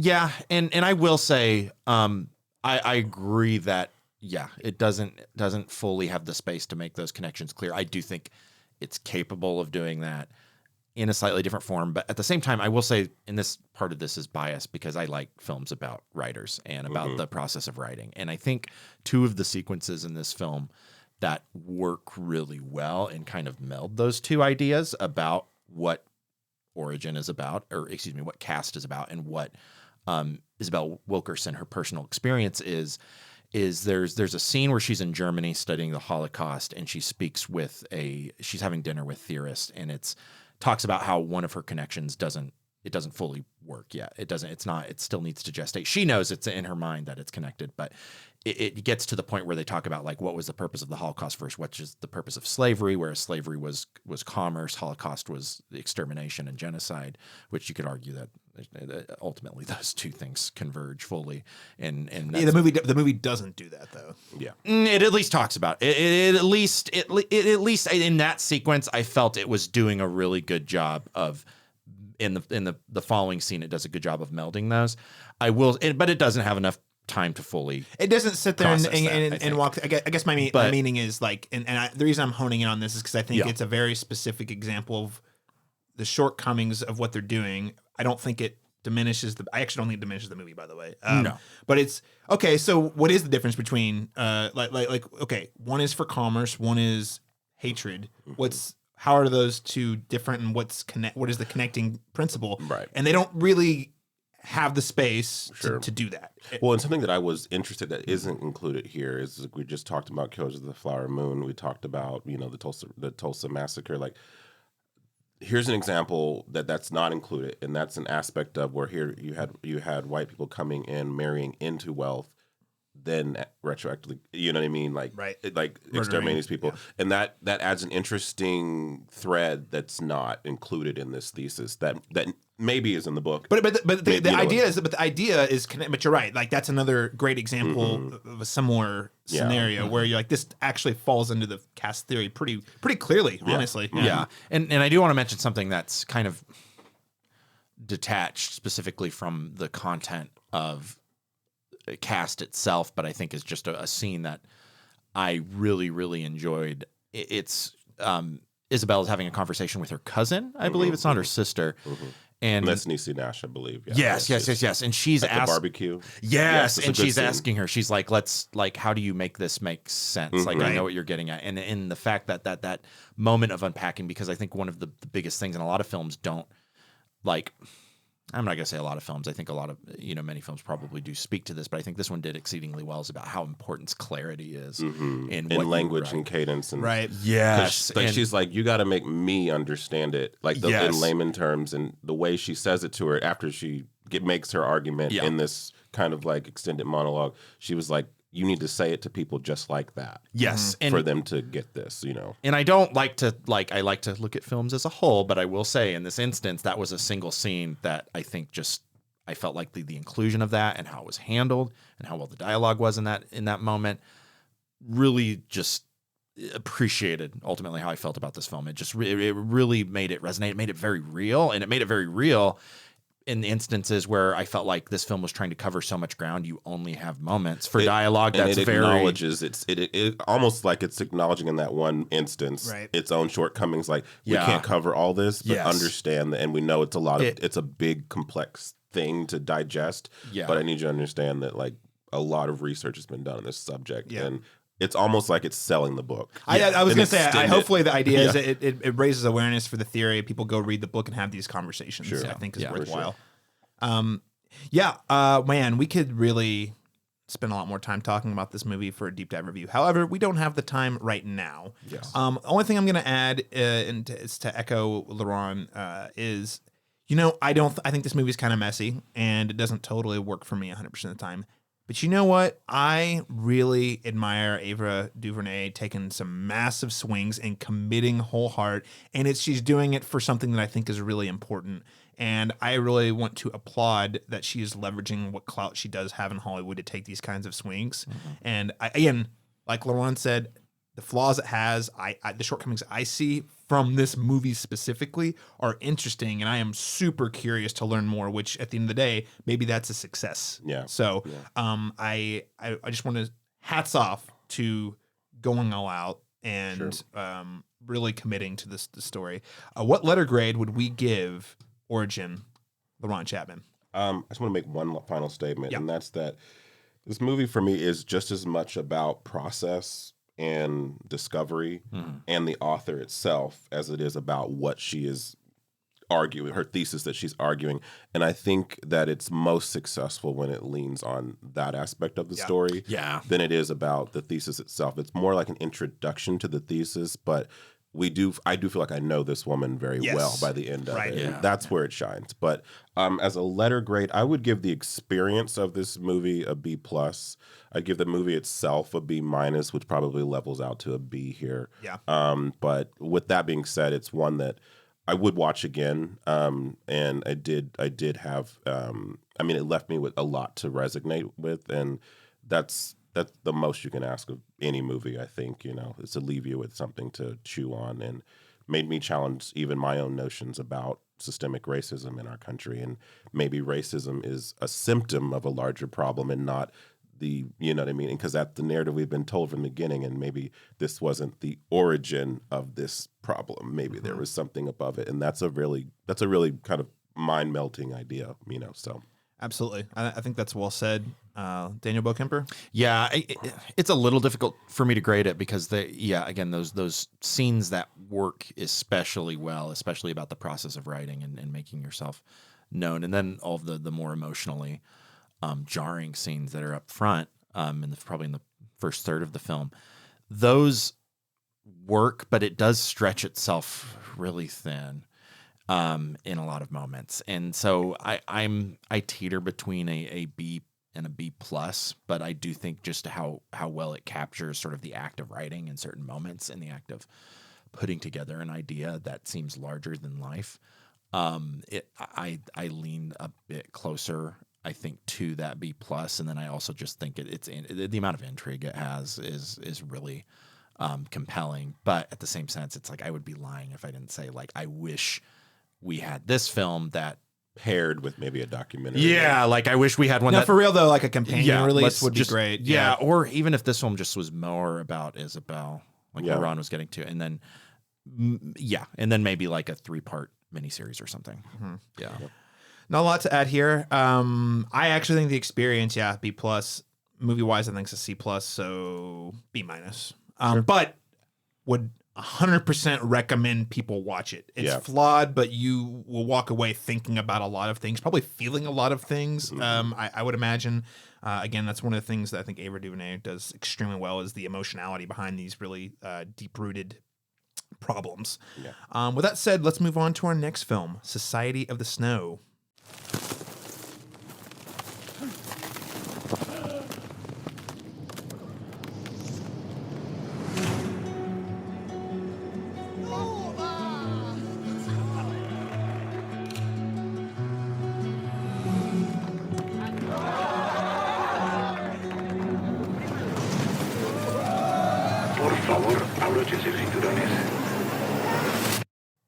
I will say, I agree that it doesn't fully have the space to make those connections clear. I do think it's capable of doing that in a slightly different form, but at the same time, I will say, and this part of this is biased because I like films about writers and about the process of writing. And I think two of the sequences in this film that work really well and kind of meld those two ideas about what origin is about, or excuse me, what caste is about, and what Isabel Wilkerson, her personal experience is there's a scene where she's in Germany studying the Holocaust, and she speaks with she's having dinner with theorists, and talks about how one of her connections doesn't fully work yet. It still needs to gestate. She knows it's in her mind that it's connected, but it gets to the point where they talk about like what was the purpose of the Holocaust versus what is the purpose of slavery, whereas slavery was commerce, Holocaust was the extermination and genocide, which you could argue that ultimately those two things converge fully. And the movie doesn't do that though. Yeah, it at least talks about it. It at least in that sequence, I felt it was doing a really good job of. In the following scene, it does a good job of melding those. But it doesn't have enough time to fully. It doesn't sit there and walk. I guess my meaning is like, the reason I'm honing in on this is because I think it's a very specific example of the shortcomings of what they're doing. I don't think it diminishes I actually don't think it diminishes the movie, by the way. No, but it's okay. So what is the difference between okay, one is for commerce, one is hatred. How are those two different, and what is the connecting principle? Right. And they don't really have the space to do that. Well, and something that I was interested that isn't included here is we just talked about Killers of the Flower Moon. We talked about, the Tulsa Massacre. Like, here's an example that's not included, and that's an aspect of where here you had white people coming in, marrying into wealth, then retroactively, you know what I mean? Like, like exterminating these people. Yeah. And that adds an interesting thread that's not included in this thesis that maybe is in the book. But the idea is but you're right. Like, that's another great example of a similar scenario where you're like, this actually falls into the caste theory pretty clearly, honestly. Yeah. And I do want to mention something that's kind of detached specifically from the content of cast itself, but I think is just a scene that I really, really enjoyed. It's Isabel is having a conversation with her cousin. I believe it's not her sister. And that's Niecy Nash, I believe. Yeah. Yes. And she's at the barbecue. Yes. And she's asking her, she's like, how do you make this make sense? Like, I know what you're getting at. And in the fact that moment of unpacking, because I think one of the biggest things, and a lot of films don't like, I'm not going to say a lot of films. I think a lot of, many films probably do speak to this, but I think this one did exceedingly well. It's about how important clarity is in language and cadence. And, right. Yes. Like she's like, you got to make me understand it, like in layman terms. And the way she says it to her after she makes her argument in this kind of like extended monologue, she was like, you need to say it to people just like that. Yes. For them to get this, And I don't like to, I like to look at films as a whole, but I will say in this instance, that was a single scene that I think I felt like the inclusion of that and how it was handled and how well the dialogue was in that moment really just appreciated ultimately how I felt about this film. It really made it resonate. It made it very real, and it made it very real in instances where I felt like this film was trying to cover so much ground. You only have moments for dialogue that's it very acknowledges it almost like it's acknowledging in that one instance its own shortcomings. Like we can't cover all this, but understand that, and we know it's a lot of it's a big complex thing to digest. Yeah. But I need you to understand that like a lot of research has been done on this subject, and it's almost like it's selling the book. I was going to say, hopefully the idea is that it raises awareness for the theory. People go read the book and have these conversations. Sure. I think is worthwhile. Sure. Man, we could really spend a lot more time talking about this movie for a deep dive review. However, we don't have the time right now. Yes. The only thing I'm going to add is to echo Laron is, I think this movie is kind of messy and it doesn't totally work for me 100% of the time. But you know what? I really admire Ava DuVernay taking some massive swings and committing whole heart. And she's doing it for something that I think is really important. And I really want to applaud that she is leveraging what clout she does have in Hollywood to take these kinds of swings. Mm-hmm. And again, like Laron said, the flaws it has, the shortcomings I see from this movie specifically are interesting, and I am super curious to learn more. Which, at the end of the day, maybe that's a success. Yeah. So, I just want to hats off to going all out and really committing to the story. What letter grade would we give Origin, Laron Chapman? I just want to make one final statement, and that's that this movie for me is just as much about process and discovery and the author itself as it is about what she is arguing, her thesis that she's arguing. And I think that it's most successful when it leans on that aspect of the story than it is about the thesis itself. It's more like an introduction to the thesis, but I do feel like I know this woman very well by the end of it. Yeah. And that's where it shines. But as a letter grade, I would give the experience of this movie a B+. I'd give the movie itself a B-, which probably levels out to a B here. Yeah. But with that being said, it's one that I would watch again. And I did have it left me with a lot to resonate with, and that's the most you can ask of any movie, I think, is to leave you with something to chew on, and made me challenge even my own notions about systemic racism in our country. And maybe racism is a symptom of a larger problem and not the, you know what I mean? Because that's the narrative we've been told from the beginning, and maybe this wasn't the origin of this problem. Maybe there was something above it. And that's a really kind of mind-melting idea, so. Absolutely. I think that's well said. Daniel Bokemper? Yeah, it's a little difficult for me to grade it because again, those scenes that work especially well, especially about the process of writing and making yourself known, and then all of the more emotionally jarring scenes that are up front, probably in the first third of the film, those work, but it does stretch itself really thin. In a lot of moments. And so I teeter between a B and a B+, but I do think just how well it captures sort of the act of writing in certain moments and the act of putting together an idea that seems larger than life. I lean a bit closer, I think, to that B+, and then I also just think it's the amount of intrigue it has is really compelling. But at the same sense, it's like I would be lying if I didn't say, like, I wish we had this film that paired with maybe a documentary. Yeah, like I wish we had one. No, for real though, like a companion release would be great. Yeah, or even if this film just was more about Isabel, like Laron was getting to, and then and then maybe like a 3-part miniseries or something. Mm-hmm. Yeah, not a lot to add here. I actually think the experience, B+. Movie wise, I think it's a C+, so B-. But would 100% recommend people watch it. It's flawed, but you will walk away thinking about a lot of things, probably feeling a lot of things. I would imagine. Again, that's one of the things that I think Ava DuVernay does extremely well, is the emotionality behind these really deep-rooted problems. Yeah. With that said, let's move on to our next film, Society of the Snow.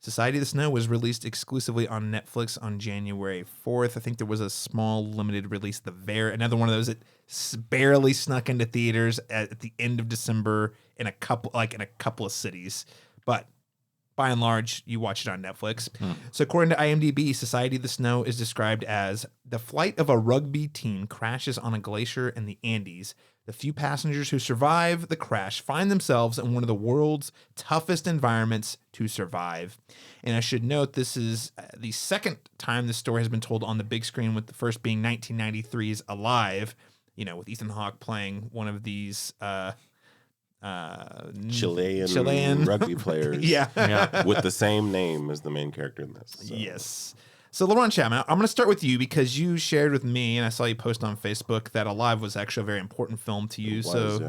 Society of the Snow was released exclusively on Netflix on January 4th. I think there was a small limited release, another one of those that barely snuck into theaters at the end of December in a couple of cities. But by and large, you watch it on Netflix. So according to IMDb, Society of the Snow is described as the flight of a rugby team crashes on a glacier in the Andes. The few passengers who survive the crash find themselves in one of the world's toughest environments to survive. And I should note, this is the second time this story has been told on the big screen, with the first being 1993's Alive, with Ethan Hawke playing one of these Chilean rugby players. Yeah. With the same name as the main character in this. So. Yes. So, Laron Chapman, I'm going to start with you because you shared with me, and I saw you post on Facebook, that Alive was actually a very important film to you. So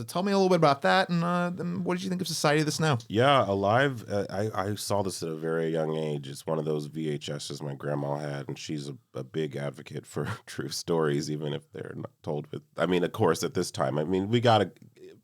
tell me a little bit about that, and what did you think of Society of the Snow? Yeah, Alive, I saw this at a very young age. It's one of those VHSs my grandma had, and she's a big advocate for true stories, even if they're not told with... of course, at this time, we got to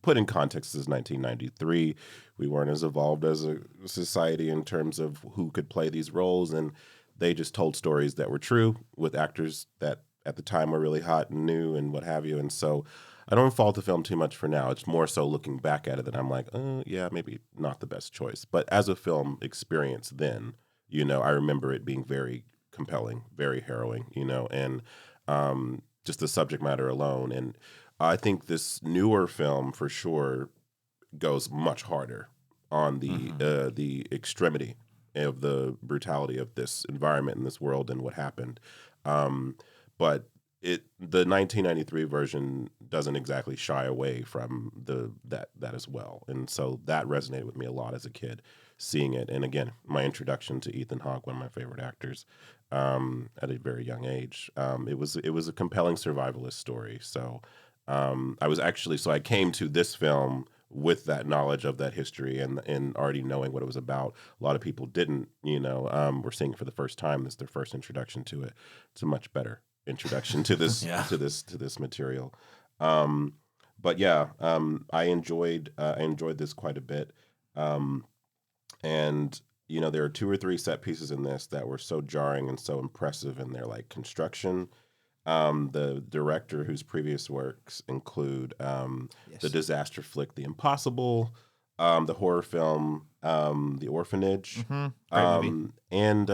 put in context, this is 1993. We weren't as evolved as a society in terms of who could play these roles, and they just told stories that were true with actors that at the time were really hot and new and what have you. And so I don't fault the film too much for now. It's more so looking back at it that I'm like, yeah, maybe not the best choice. But as a film experience then, I remember it being very compelling, very harrowing, and just the subject matter alone. And I think this newer film for sure goes much harder on the extremity of the brutality of this environment and this world and what happened. But the 1993 version doesn't exactly shy away from that as well. And so that resonated with me a lot as a kid, seeing it. And again, my introduction to Ethan Hawke, one of my favorite actors, at a very young age. It was a compelling survivalist story. So I came to this film with that knowledge of that history and already knowing what it was about. A lot of people didn't, were seeing it for the first time. This is their first introduction to it. It's a much better introduction to this to this material. But yeah, I enjoyed this quite a bit. And there are 2 or 3 set pieces in this that were so jarring and so impressive in their construction. The director, whose previous works include the disaster flick The Impossible, the horror film The Orphanage, and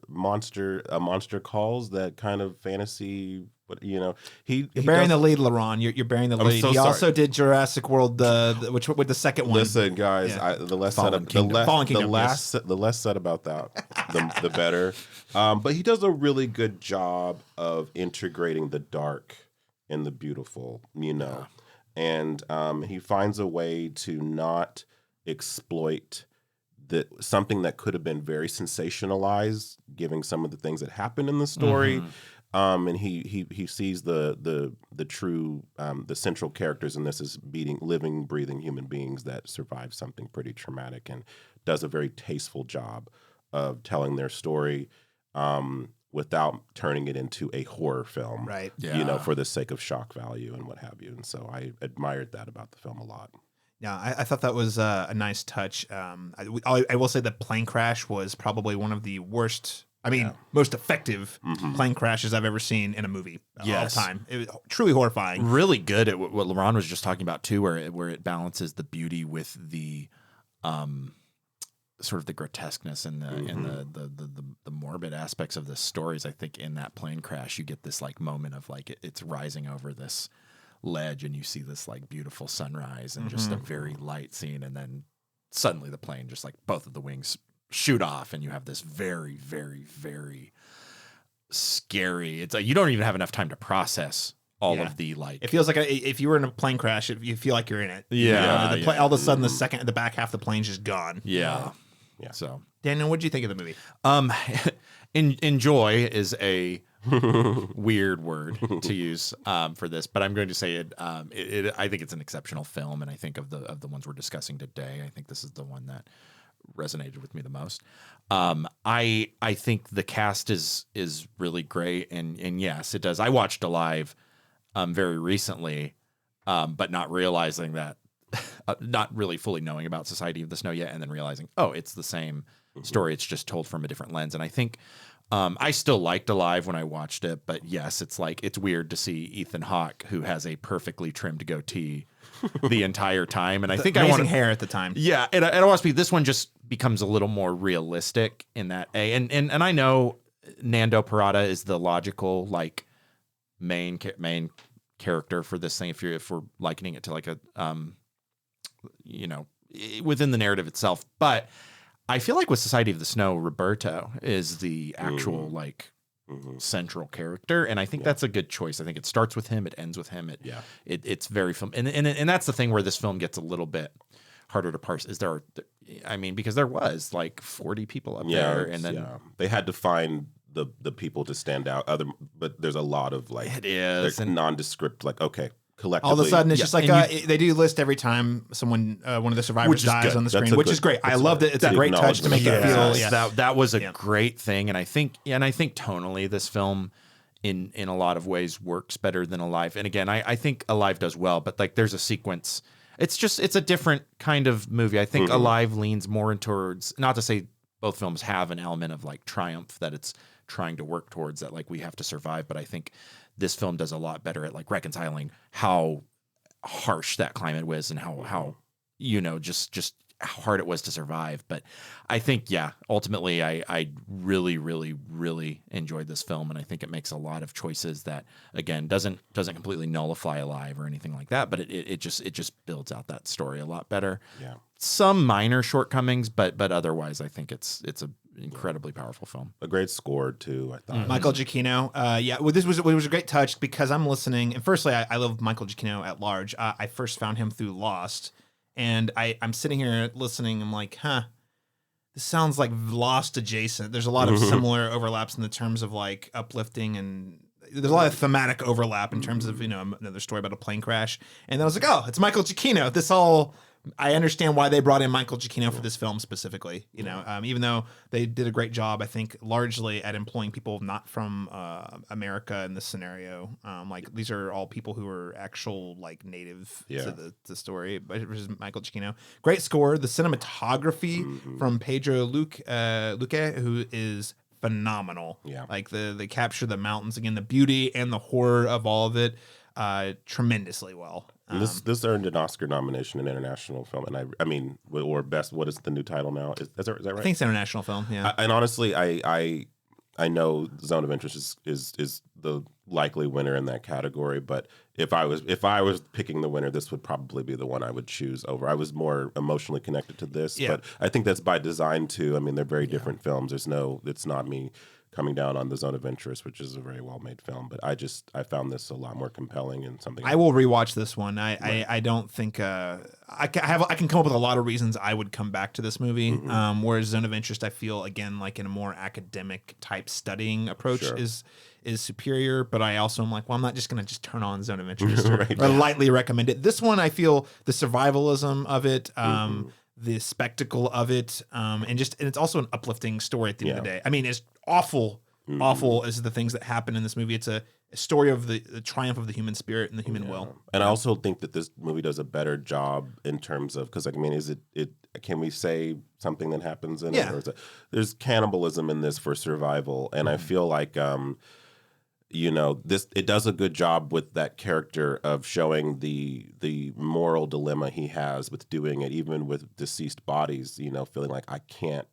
Monster Calls, that kind of fantasy. But you're bearing the lead, Laron. You're bearing the lead. So he sorry. Also did Jurassic World, which with the second one. Listen, guys, the less said about that, the better. But he does a really good job of integrating the dark and the beautiful, and he finds a way to not exploit something that could have been very sensationalized, given some of the things that happened in the story. And he sees the true the central characters in this as living, breathing human beings that survived something pretty traumatic, and does a very tasteful job of telling their story without turning it into a horror film, right? Yeah. For the sake of shock value and what have you. And so I admired that about the film a lot. Yeah, I thought that was a nice touch. I will say that plane crash was probably one of the worst. Most effective plane crashes I've ever seen in a movie of all time. It was truly horrifying. Really good at what Laron was just talking about too, where it balances the beauty with the sort of the grotesqueness and the morbid aspects of the stories. I think in that plane crash, you get this moment of it's rising over this ledge, and you see this beautiful sunrise and just a very light scene, and then suddenly the plane just like both of the wings shoot off, and you have this very, very, very scary. It's like you don't even have enough time to process all of the like. It feels like if you were in a plane crash, you feel like you're in it. Yeah. All of a sudden, the back half of the plane's just gone. Yeah. Yeah. So Daniel, what did you think of the movie? Enjoy is a weird word to use for this, but I'm going to say it. I think it's an exceptional film, and I think of the ones we're discussing today, I think this is the one that resonated with me the most. I think the cast is really great, and yes, it does. I watched Alive very recently, but not realizing that, not really fully knowing about Society of the Snow yet, and then realizing, oh, it's the same story. It's just told from a different lens, and I think. I still liked Alive when I watched it, but yes, it's weird to see Ethan Hawke, who has a perfectly trimmed goatee the entire time. And I think amazing hair at the time. Yeah. And I want to be, this one just becomes a little more realistic in that. And I know Nando Parada is the logical, like main character for this thing. If we're likening it to like a, within the narrative itself, but I feel like with Society of the Snow, Roberto is the actual central character, and I think that's a good choice. I think it starts with him, it ends with him. It's very film, and that's the thing where this film gets a little bit harder to parse. Because there was like 40 people up there, and then they had to find the people to stand out. But there's a lot of like it is nondescript. Like collectively, all of a sudden it's just like they do list every time someone one of the survivors dies on the screen, which is great. I loved it. It's a great touch to make it feel that was a great thing, and I think tonally this film in a lot of ways works better than Alive. And again, I think Alive does well, but like there's a sequence. It's a different kind of movie. I think Alive leans more towards, not to say both films have an element of like triumph that it's trying to work towards, that like we have to survive, but I think this film does a lot better at like reconciling how harsh that climate was and how just how hard it was to survive. But I think, ultimately I really, really, really enjoyed this film, and I think it makes a lot of choices that, again, doesn't completely nullify Alive or anything like that, but it just builds out that story a lot better. Yeah. Some minor shortcomings, but otherwise I think it's a incredibly powerful film. A great score too, I thought. Michael Giacchino. This was a great touch because I'm listening, and firstly, I love Michael Giacchino at large. I first found him through Lost, and I'm sitting here listening. I'm like, this sounds like Lost adjacent. There's a lot of similar overlaps in the terms of like uplifting, and there's a lot of thematic overlap in terms of another story about a plane crash. And then I was like, oh, it's Michael Giacchino. I understand why they brought in Michael Giacchino for this film specifically. Even though they did a great job, I think largely at employing people not from America in this scenario. Like these are all people who are actual like native to the story. But it was Michael Giacchino. Great score. The cinematography from Pedro Luque, who is phenomenal. Yeah, like they capture the mountains again, the beauty and the horror of all of it, tremendously well. This earned an Oscar nomination in international film, and I mean, or best. What is the new title now? Is that right? I think it's international film. Yeah, and honestly, I know Zone of Interest is the likely winner in that category. But if I was picking the winner, this would probably be the one I would choose over. I was more emotionally connected to this, but I think that's by design too. I mean, they're very different films. It's not me coming down on the Zone of Interest, which is a very well-made film, but I found this a lot more compelling and something. I will rewatch this one. I don't think I can come up with a lot of reasons I would come back to this movie. Whereas Zone of Interest, I feel again like in a more academic type studying approach is superior. But I also am like, well, I'm not just going to just turn on Zone of Interest or lightly recommend it. This one, I feel the survivalism of it. The spectacle of it, and it's also an uplifting story at the end of the day. I mean, it's awful as the things that happen in this movie. It's a story of the triumph of the human spirit and the human will. And I also think that this movie does a better job in terms of, because I mean, is it can we say something that happens in it? Or there's cannibalism in this for survival, and I feel like it does a good job with that character of showing the moral dilemma he has with doing it, even with deceased bodies, feeling like I can't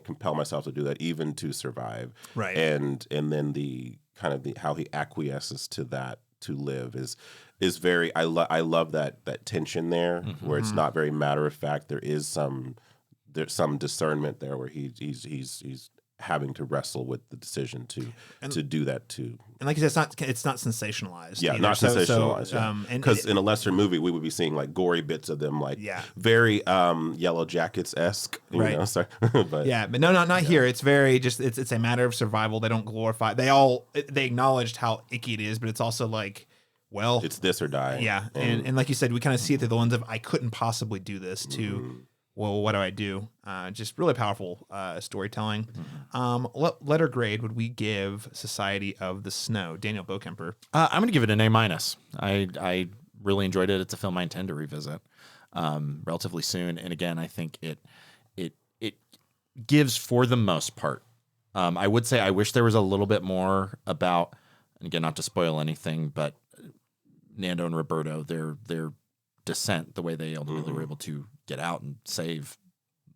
compel myself to do that even to survive. Right. And then the kind of how he acquiesces to that to live is is very. I love that tension there, where it's not very matter of fact. There's some discernment there where he's having to wrestle with the decision to do that too. And like you said, it's not sensationalized. Yeah, either. not sensationalized. Because and in a lesser movie, we would be seeing like gory bits of them, like very Yellow Jackets esque. Right. Know? Sorry. But no, not here. It's very it's a matter of survival. They don't glorify. They acknowledged how icky it is, but it's also like, well, it's this or die. Yeah, and like you said, we kind of see it through the lens of I couldn't possibly do this to. Well, what do I do? Just really powerful storytelling. What letter grade would we give Society of the Snow? Daniel Bokemper. I'm going to give it an A-. I really enjoyed it. It's a film I intend to revisit relatively soon. And again, I think it gives, for the most part. I would say I wish there was a little bit more about, and again, not to spoil anything, but Nando and Roberto, their descent, the way they ultimately were able to get out and save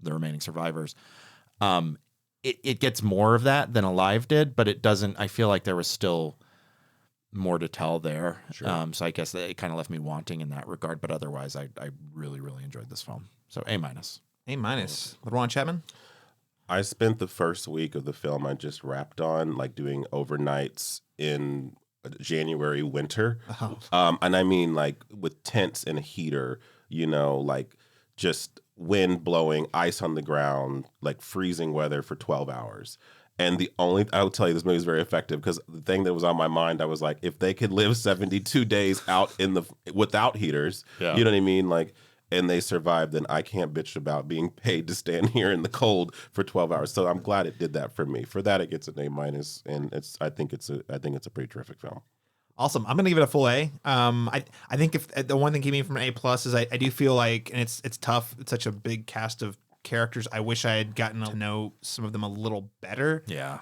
the remaining survivors. It gets more of that than Alive did, but it doesn't. I feel like there was still more to tell there. Sure. So I guess that it kind of left me wanting in that regard, but otherwise I really, really enjoyed this film. So A-. A-. Laron Chapman? I spent the first week of the film I just wrapped on, like doing overnights in January winter. And I mean like with tents and a heater, like just wind blowing, ice on the ground, like freezing weather for 12 hours. And I will tell you, this movie is very effective because the thing that was on my mind, I was like, if they could live 72 days out without heaters, you know what I mean? Like, and they survived, then I can't bitch about being paid to stand here in the cold for 12 hours. So I'm glad it did that for me. For that, it gets an A-, and I think it's a pretty terrific film. Awesome. I'm gonna give it a full A. I think if the one thing keeping me from an A+ is I do feel like, and it's tough. It's such a big cast of characters. I wish I had gotten to know some of them a little better. Yeah.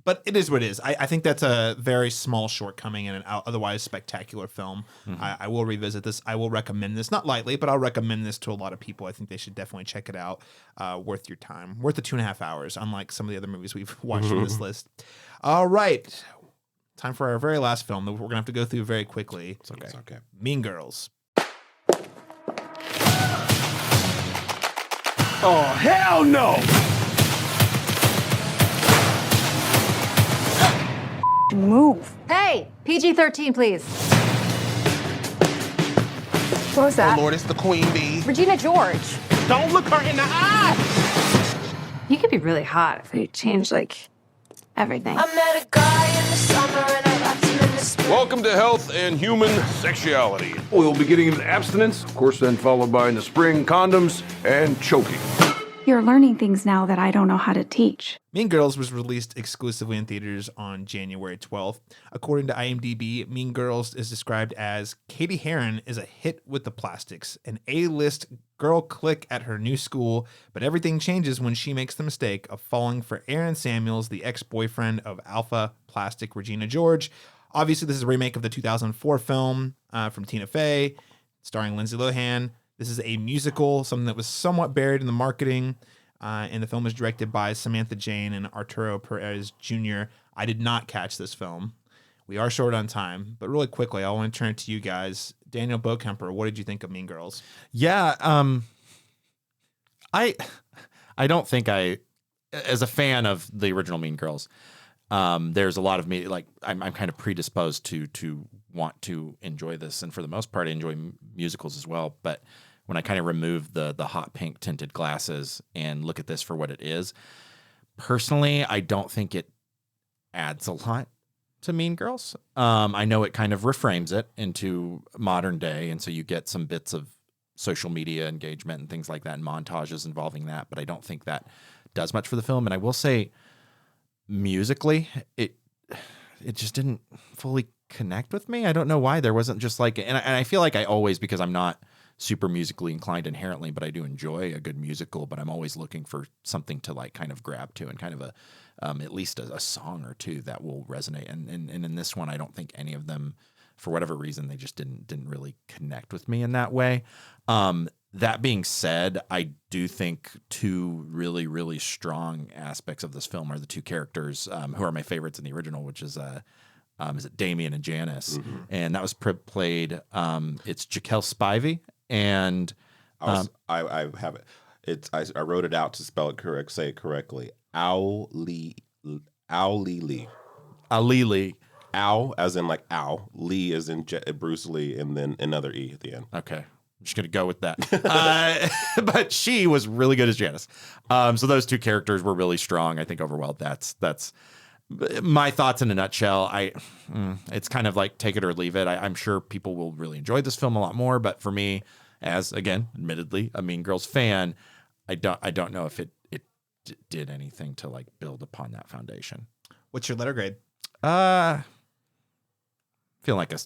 But it is what it is. I think that's a very small shortcoming in an otherwise spectacular film. I will revisit this. I will recommend this, not lightly, but I'll recommend this to a lot of people. I think they should definitely check it out. Worth your time. Worth the 2.5 hours, unlike some of the other movies we've watched from this list. All right. Time for our very last film that we're going to have to go through very quickly. It's okay. Mean Girls. Oh, hell no! Move. Hey, PG-13, please. What was that? Oh, Lord, it's the Queen Bee. Regina George. Don't look her in the eye! You could be really hot if you changed, everything. I met a guy in the summer and I left him in the spring. Welcome to Health and Human Sexuality. We'll be getting into abstinence, of course, then followed by in the spring, condoms and choking. You're learning things now that I don't know how to teach. Mean Girls was released exclusively in theaters on January 12th. According to IMDb, Mean Girls is described as Katie Heron is a hit with the plastics, an A-list girl clique at her new school, but everything changes when she makes the mistake of falling for Aaron Samuels, the ex-boyfriend of Alpha Plastic Regina George. Obviously, this is a remake of the 2004 film from Tina Fey, starring Lindsay Lohan. This is a musical, something that was somewhat buried in the marketing, and the film is directed by Samantha Jane and Arturo Perez Jr. I did not catch this film. We are short on time, but really quickly, I want to turn it to you guys. Daniel Bokemper, what did you think of Mean Girls? Yeah, I don't think as a fan of the original Mean Girls, there's a lot of me, I'm kind of predisposed to want to enjoy this, and for the most part, I enjoy musicals as well, but when I kind of remove the hot pink tinted glasses and look at this for what it is, personally, I don't think it adds a lot to Mean Girls. I know it kind of reframes it into modern day, and so you get some bits of social media engagement and things like that, and montages involving that, but I don't think that does much for the film. And I will say, musically, it just didn't fully connect with me. I don't know why. There wasn't just and I feel like I always, because I'm not super musically inclined inherently, but I do enjoy a good musical, but I'm always looking for something to kind of grab to, and kind of at least a song or two that will resonate. And in this one, I don't think any of them, for whatever reason, they just didn't really connect with me in that way. That being said, I do think two really, really strong aspects of this film are the two characters who are my favorites in the original, which is is it Damien and Janice, and that was played. It's Jaquel Spivey and I have it. I wrote it out to spell it correct, say it correctly. Alili. Al as in like Al. Lee as in Bruce Lee, and then another E at the end. Okay. I'm just going to go with that. But she was really good as Janice. So those two characters were really strong. I think overall that's my thoughts in a nutshell. It's kind of like take it or leave it. I'm sure people will really enjoy this film a lot more, but for me, as again, admittedly, a Mean Girls fan, I don't know if it did anything to like build upon that foundation. What's your letter grade? Feel like a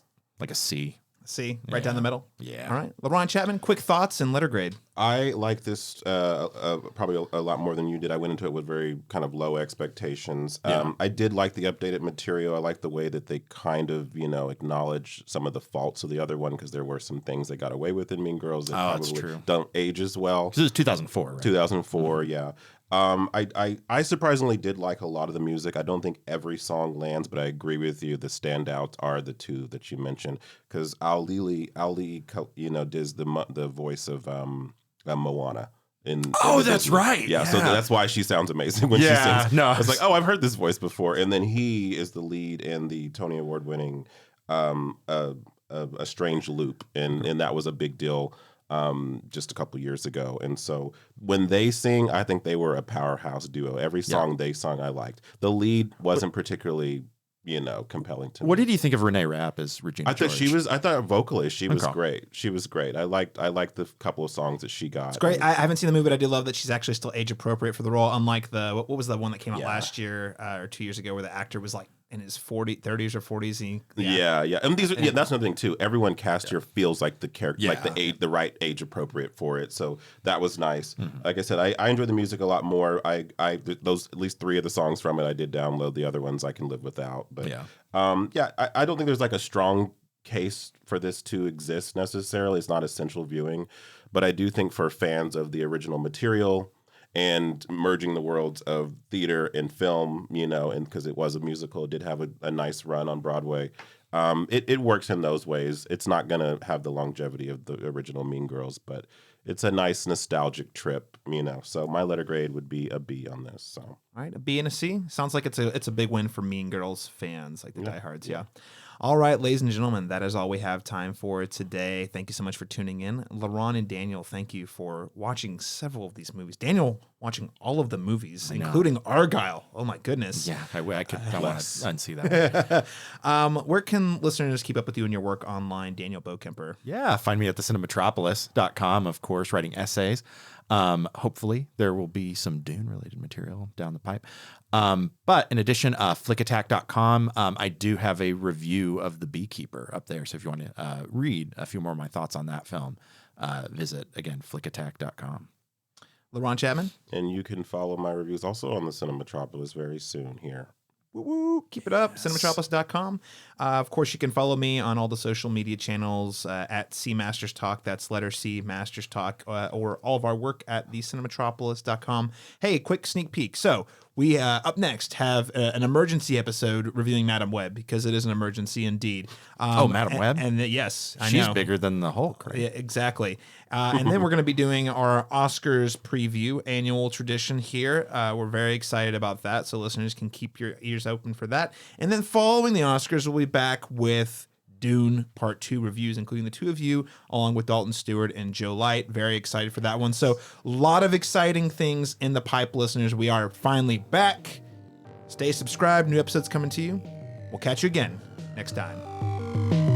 C. C, right down the middle. Yeah. All right, Laron Chapman, quick thoughts and letter grade. I like this probably a lot more than you did. I went into it with very kind of low expectations. I did like the updated material. I like the way that they kind of, acknowledge some of the faults of the other one, because there were some things they got away with in Mean Girls that that's probably true. don't age as well. This is 2004, right? 2004, yeah. I surprisingly did like a lot of the music. I don't think every song lands, but I agree with you. The standouts are the two that you mentioned, because Ali, does the voice of Moana. That's right. Yeah, so that's why she sounds amazing when she sings. No, I was like, oh, I've heard this voice before. And then he is the lead in the Tony Award winning A Strange Loop, and that was a big deal. Just a couple years ago. And so when they sing, I think they were a powerhouse duo. Every song they sung, I liked. The lead wasn't particularly, compelling to me. What did you think of Renee Rapp as Regina George? I thought vocally she was great. She was great. I liked the couple of songs that she got. It's great. I haven't seen the movie, but I do love that she's actually still age appropriate for the role. Unlike what was the one that came out last year or 2 years ago, where the actor was like in his 30s or 40s. Yeah. And these are, that's another thing too. Everyone cast here feels like the character, like the right age appropriate for it. So that was nice. Like I said, I enjoyed the music a lot more. Those at least 3 of the songs from it I did download. The other ones I can live without. But I don't think there's like a strong case for this to exist necessarily. It's not essential viewing, but I do think for fans of the original material and merging the worlds of theater and film, and because it was a musical, it did have a nice run on Broadway. It works in those ways. It's not going to have the longevity of the original Mean Girls, but it's a nice nostalgic trip, So my letter grade would be a B on this. So all right, a B and a C. Sounds like it's a big win for Mean Girls fans, like the diehards. Yeah. All right, ladies and gentlemen, that is all we have time for today. Thank you so much for tuning in. Laron and Daniel, thank you for watching several of these movies. Daniel watching all of the movies, including Argylle. Oh my goodness. Yeah, I want to unsee that. Where can listeners keep up with you and your work online, Daniel Bokemper? Yeah, find me at thecinematropolis.com, of course, writing essays. Hopefully there will be some Dune related material down the pipe. But in addition, flickattack.com, I do have a review of The Beekeeper up there. So if you want to read a few more of my thoughts on that film, visit, again, flickattack.com. Laron Chapman? And you can follow my reviews also on the Cinematropolis very soon here. Woo-woo. Keep it up. Cinematropolis.com. Of course, you can follow me on all the social media channels at C Masters Talk. That's letter C Masters Talk, or all of our work at thecinematropolis.com. Hey, quick sneak peek. So we up next have an emergency episode reviewing Madam Web, because it is an emergency indeed. Madam Web? And yes, I She's know. bigger than the Hulk, right? Yeah, exactly. And then we're going to be doing our Oscars preview, annual tradition here. We're very excited about that, so listeners can keep your ears open for that. And then following the Oscars, we'll be back with Dune Part 2 reviews, including the two of you, along with Dalton Stewart and Joe Light. Very excited for that one. So a lot of exciting things in the pipe, listeners. We are finally back. Stay subscribed. New episodes coming to you. We'll catch you again next time.